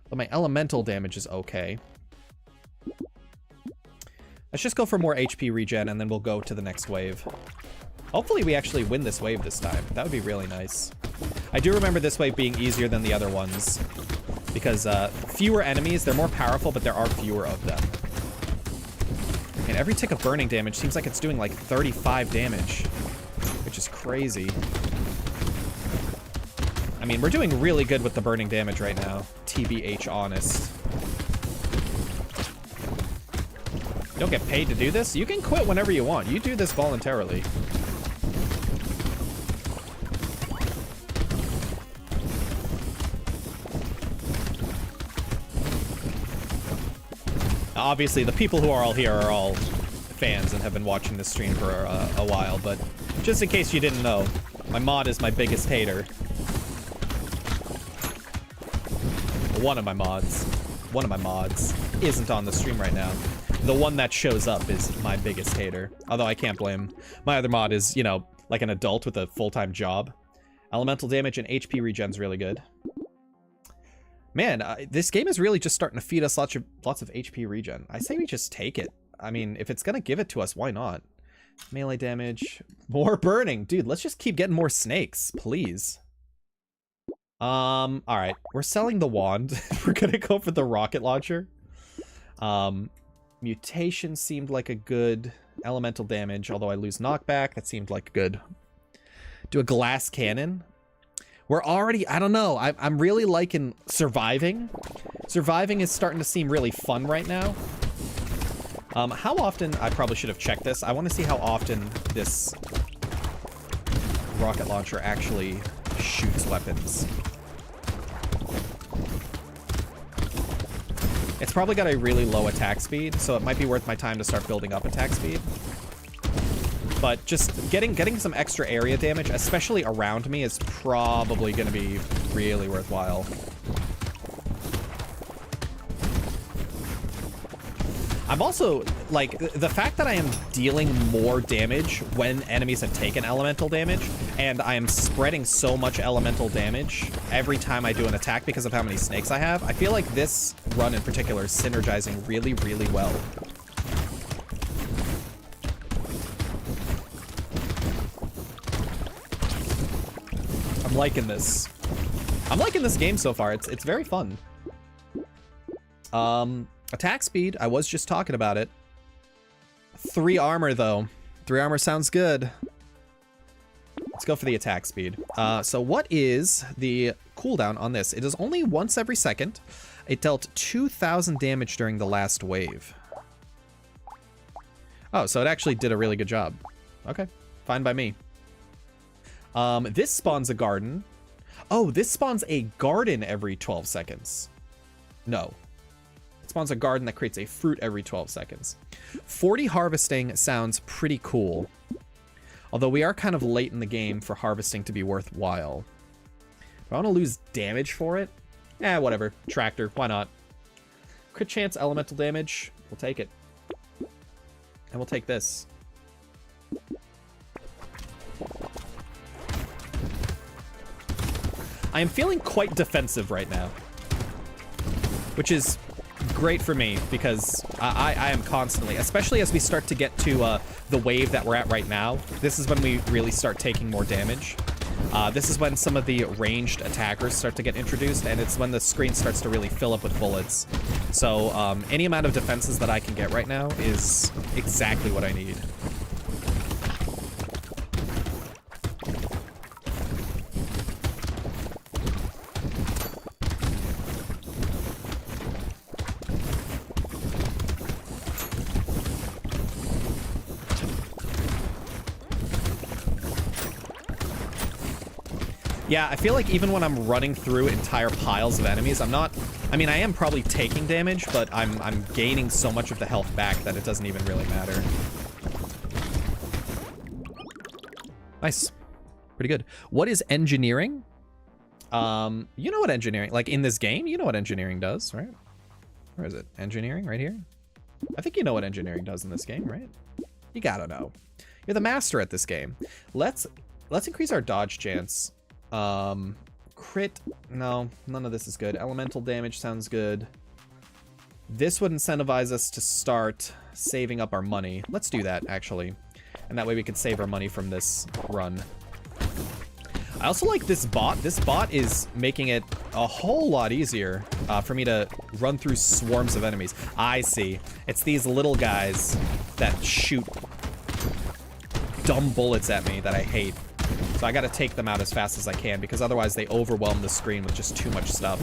But my elemental damage is okay. Let's just go for more HP regen, and then we'll go to the next wave. Hopefully we actually win this wave this time. That would be really nice. I do remember this wave being easier than the other ones. Because fewer enemies, they're more powerful, but there are fewer of them. And every tick of burning damage seems like it's doing like 35 damage. Which is crazy. I mean, we're doing really good with the burning damage right now. TBH honest. You don't get paid to do this? You can quit whenever you want. You do this voluntarily. Obviously, the people who are all here are all fans and have been watching this stream for a while, but just in case you didn't know, my mod is my biggest hater. One of my mods isn't on the stream right now. The one that shows up is my biggest hater. Although I can't blame. My other mod is, you know, like an adult with a full-time job. Elemental damage and HP regen's really good. Man, this game is really just starting to feed us lots of HP regen. I say we just take it. I mean, if it's gonna give it to us, why not? Melee damage, more burning. Dude, let's just keep getting more snakes, please. All right, we're selling the wand. We're gonna go for the rocket launcher. Mutation seemed like a good elemental damage, although I lose knockback. That seemed like good. Do a glass cannon. We're already, I don't know. I'm really liking surviving. Surviving is starting to seem really fun right now. How often, I probably should have checked this. I want to see how often this rocket launcher actually shoots weapons. It's probably got a really low attack speed, so it might be worth my time to start building up attack speed. But just getting some extra area damage, especially around me, is probably going to be really worthwhile. I'm also, like, the fact that I am dealing more damage when enemies have taken elemental damage, and I am spreading so much elemental damage every time I do an attack because of how many snakes I have, I feel like this run in particular is synergizing really, really well. I'm liking this. I'm liking this game so far. It's very fun. Attack speed, I was just talking about it. 3 armor, though. 3 armor sounds good. Let's go for the attack speed. So what is the cooldown on this? It is only once every second. It dealt 2,000 damage during the last wave. Oh, so it actually did a really good job. Okay, fine by me. This spawns a garden. Oh, this spawns a garden every 12 seconds. No. spawns a garden that creates a fruit every 12 seconds. 40 harvesting sounds pretty cool. Although we are kind of late in the game for harvesting to be worthwhile. Do I want to lose damage for it? Eh, whatever. Tractor, why not? Crit chance, elemental damage. We'll take it. And we'll take this. I am feeling quite defensive right now. Which is great for me, because I am constantly, especially as we start to get to the wave that we're at right now, this is when we really start taking more damage. This is when some of the ranged attackers start to get introduced, and it's when the screen starts to really fill up with bullets. So any amount of defenses that I can get right now is exactly what I need. Yeah, I feel like even when I'm running through entire piles of enemies, I'm not... I mean, I am probably taking damage, but I'm gaining so much of the health back that it doesn't even really matter. Nice. Pretty good. What is engineering? You know what engineering... Like, in this game, you know what engineering does, right? Where is it? Engineering? Right here? I think you know what engineering does in this game, right? You gotta know. You're the master at this game. Let's increase our dodge chance. Crit, no, none of this is good. Elemental damage sounds good. This would incentivize us to start saving up our money. Let's do that, actually. And that way we can save our money from this run. I also like this bot. This bot is making it a whole lot easier for me to run through swarms of enemies. I see. It's these little guys that shoot dumb bullets at me that I hate. So I gotta take them out as fast as I can, because otherwise they overwhelm the screen with just too much stuff.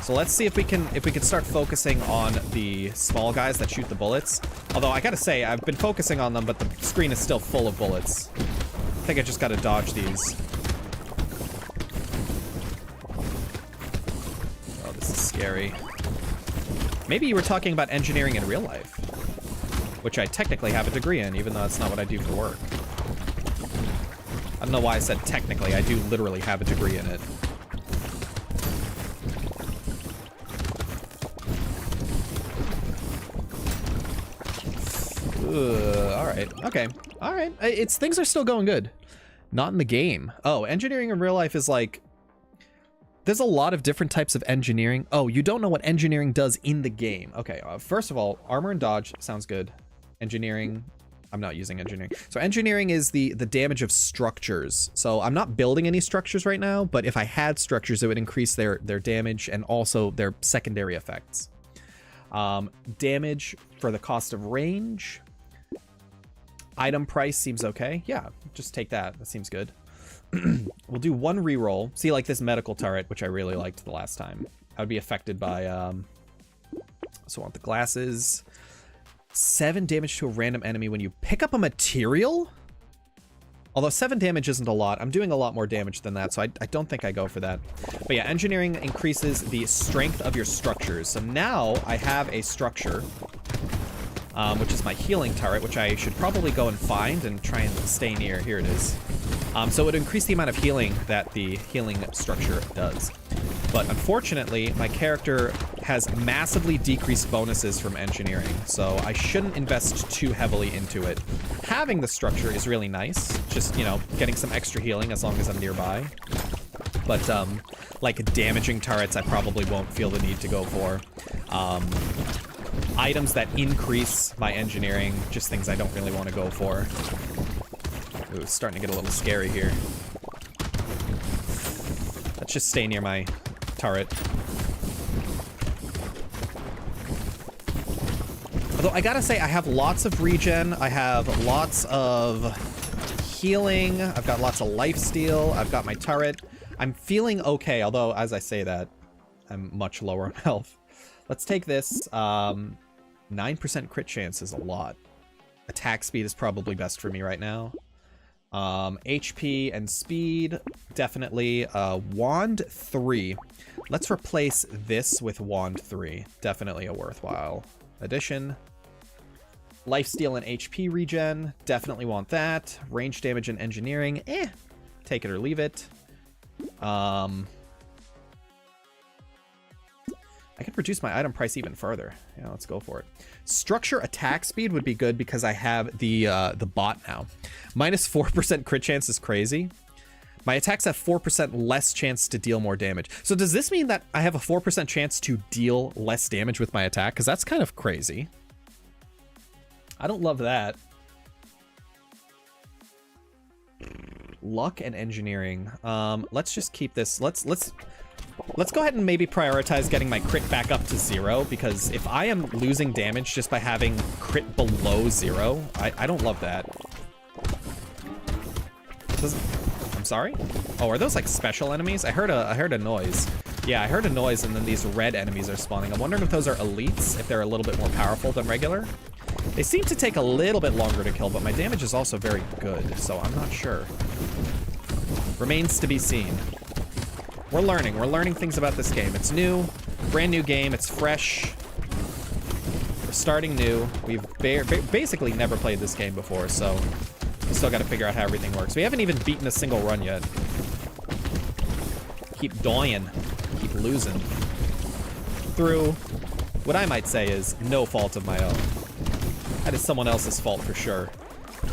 So let's see if we can start focusing on the small guys that shoot the bullets. Although I gotta say, I've been focusing on them, but the screen is still full of bullets. I think I just gotta dodge these. Oh, this is scary. Maybe you were talking about engineering in real life, which I technically have a degree in, even though that's not what I do for work. I don't know why I said technically. I do literally have a degree in it. Alright. Okay. Alright. Things are still going good. Not in the game. Oh, engineering in real life is like... There's a lot of different types of engineering. Oh, you don't know what engineering does in the game. Okay, first of all, armor and dodge sounds good. Engineering... I'm not using engineering. So engineering is the damage of structures. So I'm not building any structures right now, but if I had structures, it would increase their damage and also their secondary effects. Damage for the cost of range. Item price seems okay. Yeah, just take that. That seems good. We'll do one reroll. See, like this medical turret, which I really liked the last time. I would be affected by... So I want the glasses... 7 damage to a random enemy when you pick up a material? Although 7 damage isn't a lot. I'm doing a lot more damage than that, so I don't think I go for that. But yeah, engineering increases the strength of your structures. So now I have a structure, which is my healing turret, which I should probably go and find and try and stay near. Here it is. So it would increase the amount of healing that the healing structure does. But unfortunately, my character has massively decreased bonuses from engineering, so I shouldn't invest too heavily into it. Having the structure is really nice, just, you know, getting some extra healing as long as I'm nearby. But, like, damaging turrets I probably won't feel the need to go for. Items that increase my engineering, just things I don't really want to go for. Ooh, it's starting to get a little scary here. Let's just stay near my turret. Although I gotta say, I have lots of regen, I have lots of healing, I've got lots of lifesteal, I've got my turret. I'm feeling okay, although as I say that, I'm much lower on health. Let's take this. 9% crit chance is a lot. Attack speed is probably best for me right now. HP and speed, definitely. Wand 3. Let's replace this with Wand 3. Definitely a worthwhile addition. Lifesteal and HP regen, definitely want that. Range damage and engineering, take it or leave it. I could reduce my item price even further. Yeah, let's go for it. Structure attack speed would be good because I have the bot now. Minus 4% crit chance is crazy. My attacks have 4% less chance to deal more damage. So does this mean that I have a 4% chance to deal less damage with my attack? Because that's kind of crazy. I don't love that. Luck and engineering. Let's just keep this. Let's go ahead and maybe prioritize getting my crit back up to 0, because if I am losing damage just by having crit below 0, I don't love that. I'm sorry? Oh, are those like special enemies? I heard a noise. Yeah, I heard a noise and then these red enemies are spawning. I'm wondering if those are elites, if they're a little bit more powerful than regular. They seem to take a little bit longer to kill, but my damage is also very good, so I'm not sure. Remains to be seen. We're learning things about this game. It's new, brand new game, it's fresh. We're starting new. We've basically never played this game before, so we still gotta figure out how everything works. We haven't even beaten a single run yet. Keep dying, keep losing. Through what I might say is no fault of my own. That is someone else's fault for sure,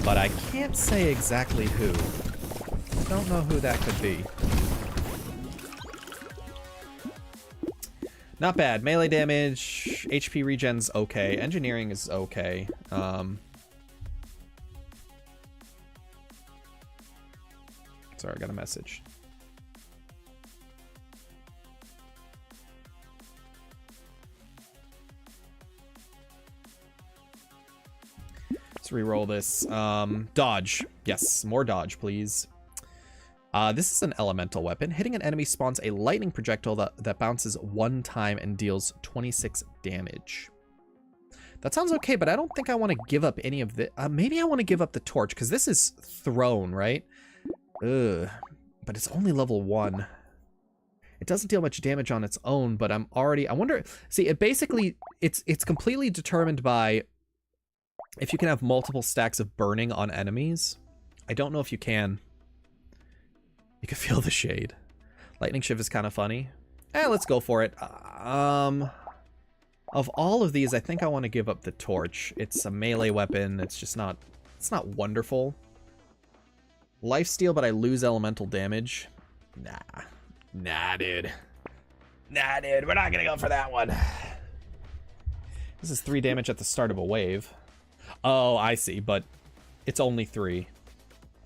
but I can't say exactly who. Don't know who that could be. Not bad. Melee damage, HP regen's okay. Engineering is okay. Sorry, I got a message. Let's re-roll this. Dodge. Yes, more dodge, please. This is an elemental weapon. Hitting an enemy spawns a lightning projectile that bounces 1 time and deals 26 damage. That sounds okay, but I don't think I want to give up any of the... maybe I want to give up the torch, because this is thrown, right? Ugh. But it's only level 1. It doesn't deal much damage on its own, but I'm already... I wonder... See, it basically... It's completely determined by if you can have multiple stacks of burning on enemies. I don't know if you can. You can feel the shade. Lightning shift is kind of funny. Let's go for it. Of all of these, I think I want to give up the torch. It's a melee weapon. It's just not... It's not wonderful. Lifesteal, but I lose elemental damage. Nah, dude. Nah, dude. We're not gonna go for that one. This is 3 damage at the start of a wave. Oh, I see, but it's only 3.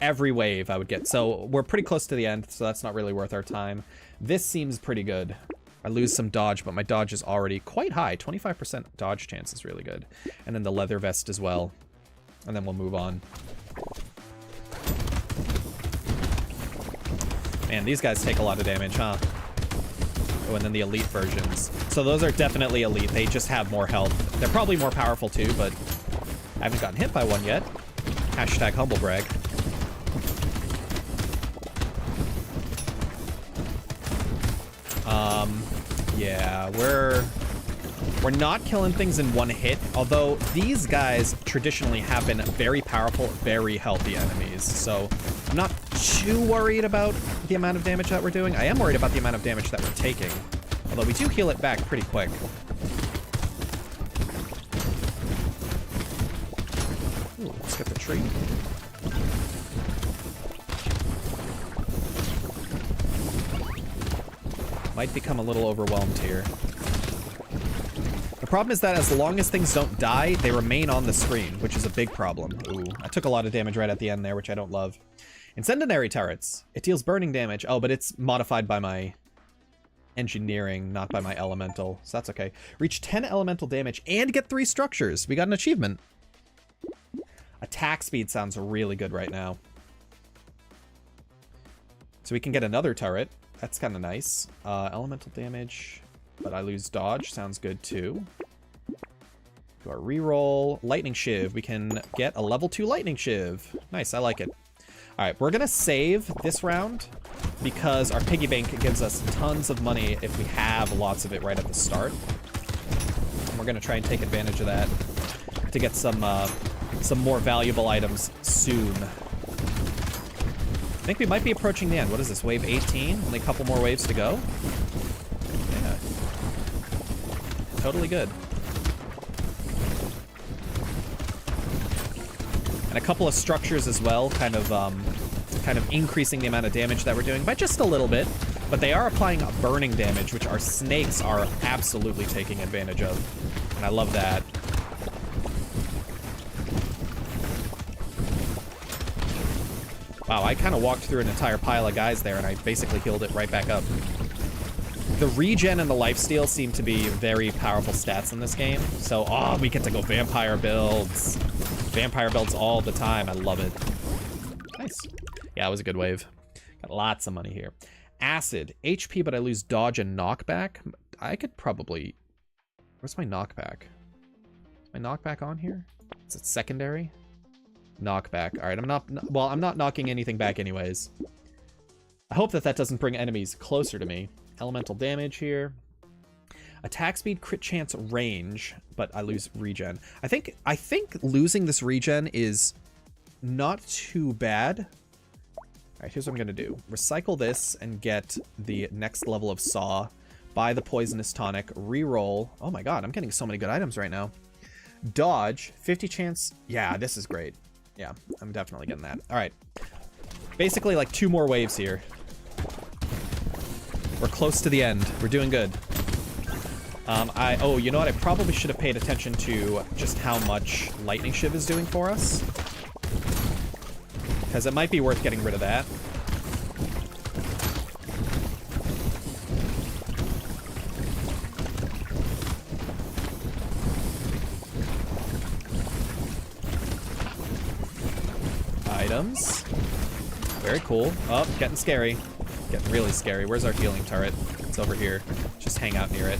Every wave I would get. So we're pretty close to the end, so that's not really worth our time. This seems pretty good. I lose some dodge, but my dodge is already quite high. 25% dodge chance is really good. And then the leather vest as well. And then we'll move on. Man, these guys take a lot of damage, huh? Oh, and then the elite versions. So those are definitely elite. They just have more health. They're probably more powerful too, but I haven't gotten hit by one yet. Hashtag humble brag. Yeah, we're not killing things in one hit, although these guys traditionally have been very powerful, very healthy enemies, so I'm not too worried about the amount of damage that we're doing. I am worried about the amount of damage that we're taking, although we do heal it back pretty quick. Ooh, let's get the tree. Might become a little overwhelmed here. The problem is that as long as things don't die, they remain on the screen, which is a big problem. Ooh, I took a lot of damage right at the end there, which I don't love. Incendiary turrets. It deals burning damage. Oh, but it's modified by my engineering, not by my elemental, so that's okay. Reach 10 elemental damage and get 3 structures. We got an achievement. Attack speed sounds really good right now. So we can get another turret. That's kind of nice. Elemental damage, but I lose dodge. Sounds good too. Do our reroll. Lightning Shiv. We can get a level 2 Lightning Shiv. Nice, I like it. All right, we're gonna save this round because our piggy bank gives us tons of money if we have lots of it right at the start. And we're gonna try and take advantage of that to get some more valuable items soon. I think we might be approaching the end. What is this, wave 18? Only a couple more waves to go? Yeah. Totally good. And a couple of structures as well, kind of increasing the amount of damage that we're doing by just a little bit. But they are applying burning damage, which our snakes are absolutely taking advantage of. And I love that. Wow, I kind of walked through an entire pile of guys there, and I basically healed it right back up. The regen and the lifesteal seem to be very powerful stats in this game. So, oh, we get to go vampire builds. Vampire builds all the time. I love it. Nice. Yeah, it was a good wave. Got lots of money here. Acid. HP, but I lose dodge and knockback. I could probably... Where's my knockback? Is my knockback on here? Is it secondary? Knockback. All right, I'm not knocking anything back anyways. I hope that doesn't bring enemies closer to me. Elemental damage here. Attack speed, crit chance, range, but I lose regen. I think losing this regen is not too bad. All right, here's what I'm gonna do. Recycle this and get the next level of Saw. Buy the poisonous tonic. Reroll. Oh my god, I'm getting so many good items right now. Dodge, 50 chance. Yeah, this is great. Yeah, I'm definitely getting that. All right. Basically like 2 more waves here. We're close to the end. We're doing good. Oh, you know what? I probably should have paid attention to just how much Lightning Shiv is doing for us. Because it might be worth getting rid of that. Items. Very cool. Oh, getting scary. Getting really scary. Where's our healing turret? It's over here. Just hang out near it.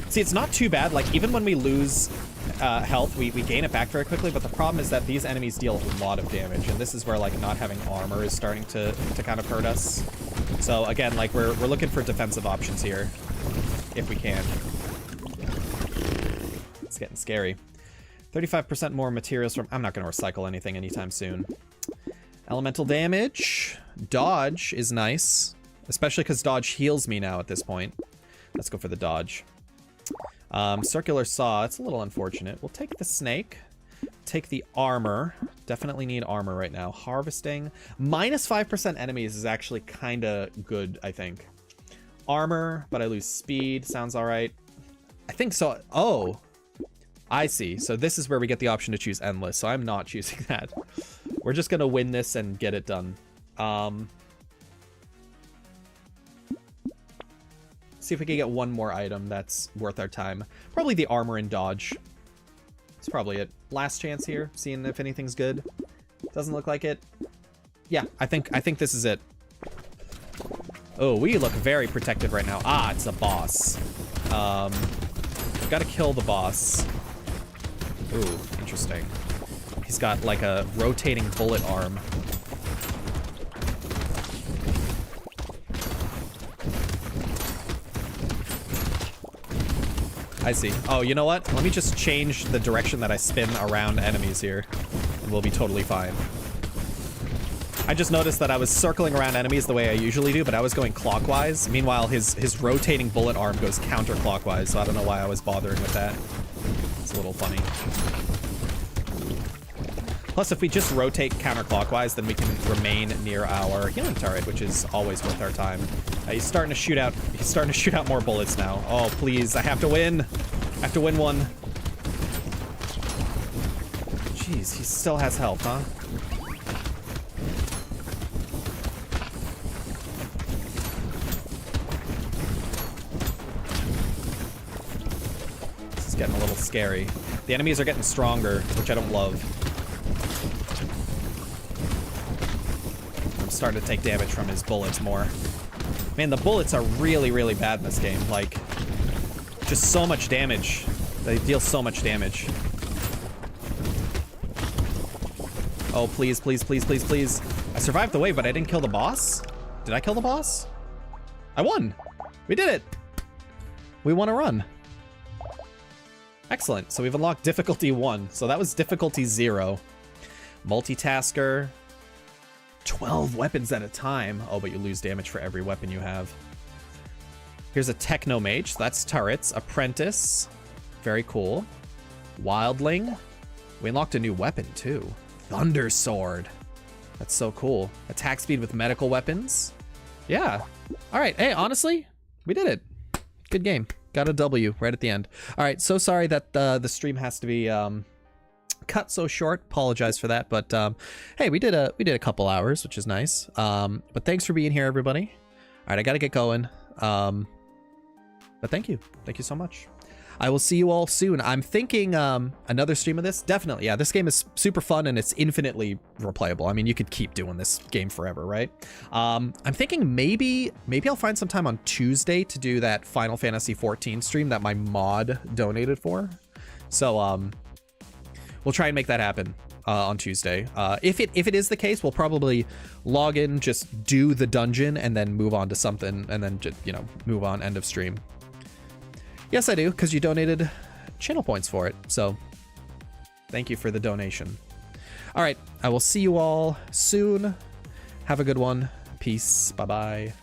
See, it's not too bad. Like, even when we lose health, we gain it back very quickly, but the problem is that these enemies deal a lot of damage, and this is where, like, not having armor is starting to kind of hurt us. So, again, like, we're looking for defensive options here, if we can. It's getting scary. 35% more materials from... I'm not going to recycle anything anytime soon. Elemental damage. Dodge is nice, especially because dodge heals me now at this point. Let's go for the dodge. Circular saw, it's a little unfortunate. We'll take the snake, take the armor. Definitely need armor right now. Harvesting. Minus 5% enemies is actually kind of good, I think. Armor, but I lose speed. Sounds all right. I think so. Oh, I see. So this is where we get the option to choose endless. So I'm not choosing that. We're just going to win this and get it done. See if we can get one more item that's worth our time. Probably the armor and dodge. That's probably it. Last chance here, seeing if anything's good. Doesn't look like it. Yeah, I think this is it. Oh, we look very protected right now. Ah, it's a boss. We've got to kill the boss. Ooh, interesting. He's got like a rotating bullet arm. I see. Oh, you know what? Let me just change the direction that I spin around enemies here, and we'll be totally fine. I just noticed that I was circling around enemies the way I usually do, but I was going clockwise. Meanwhile, his rotating bullet arm goes counterclockwise, so I don't know why I was bothering with that. It's a little funny. Plus, if we just rotate counterclockwise, then we can remain near our healing turret, which is always worth our time. He's starting to shoot out. He's starting to shoot out more bullets now. Oh, please! I have to win. I have to win one. Jeez, he still has health, huh? This is getting a little scary. The enemies are getting stronger, which I don't love. I'm starting to take damage from his bullets more. Man, the bullets are really, really bad in this game. Like, Just so much damage. They deal so much damage. Oh, please, please, please, please, please. I survived the wave, but I didn't kill the boss? Did I kill the boss? I won. We did it. We won a run. Excellent. So we've unlocked difficulty 1. So that was difficulty 0. Multitasker. 12 weapons at a time. Oh, but you lose damage for every weapon you have. Here's a Techno Mage. So that's turrets. Apprentice. Very cool. Wildling. We unlocked a new weapon too. Thunder Sword. That's so cool. Attack speed with medical weapons. Yeah. All right. Hey, honestly, we did it. Good game. Got a W right at the end. All right. So sorry that the stream has to be cut so short. Apologize for that. But hey, we did a couple hours, which is nice. But thanks for being here, everybody. All right. I got to get going. But thank you. Thank you so much. I will see you all soon. I'm thinking another stream of this. Definitely. Yeah, this game is super fun and it's infinitely replayable. I mean, you could keep doing this game forever, right? I'm thinking maybe I'll find some time on Tuesday to do that Final Fantasy 14 stream that my mod donated for. So we'll try and make that happen on Tuesday. If it is the case, we'll probably log in, just do the dungeon and then move on to something and then just, you know, move on, end of stream. Yes, I do, because you donated channel points for it. So thank you for the donation. All right, I will see you all soon. Have a good one. Peace. Bye-bye.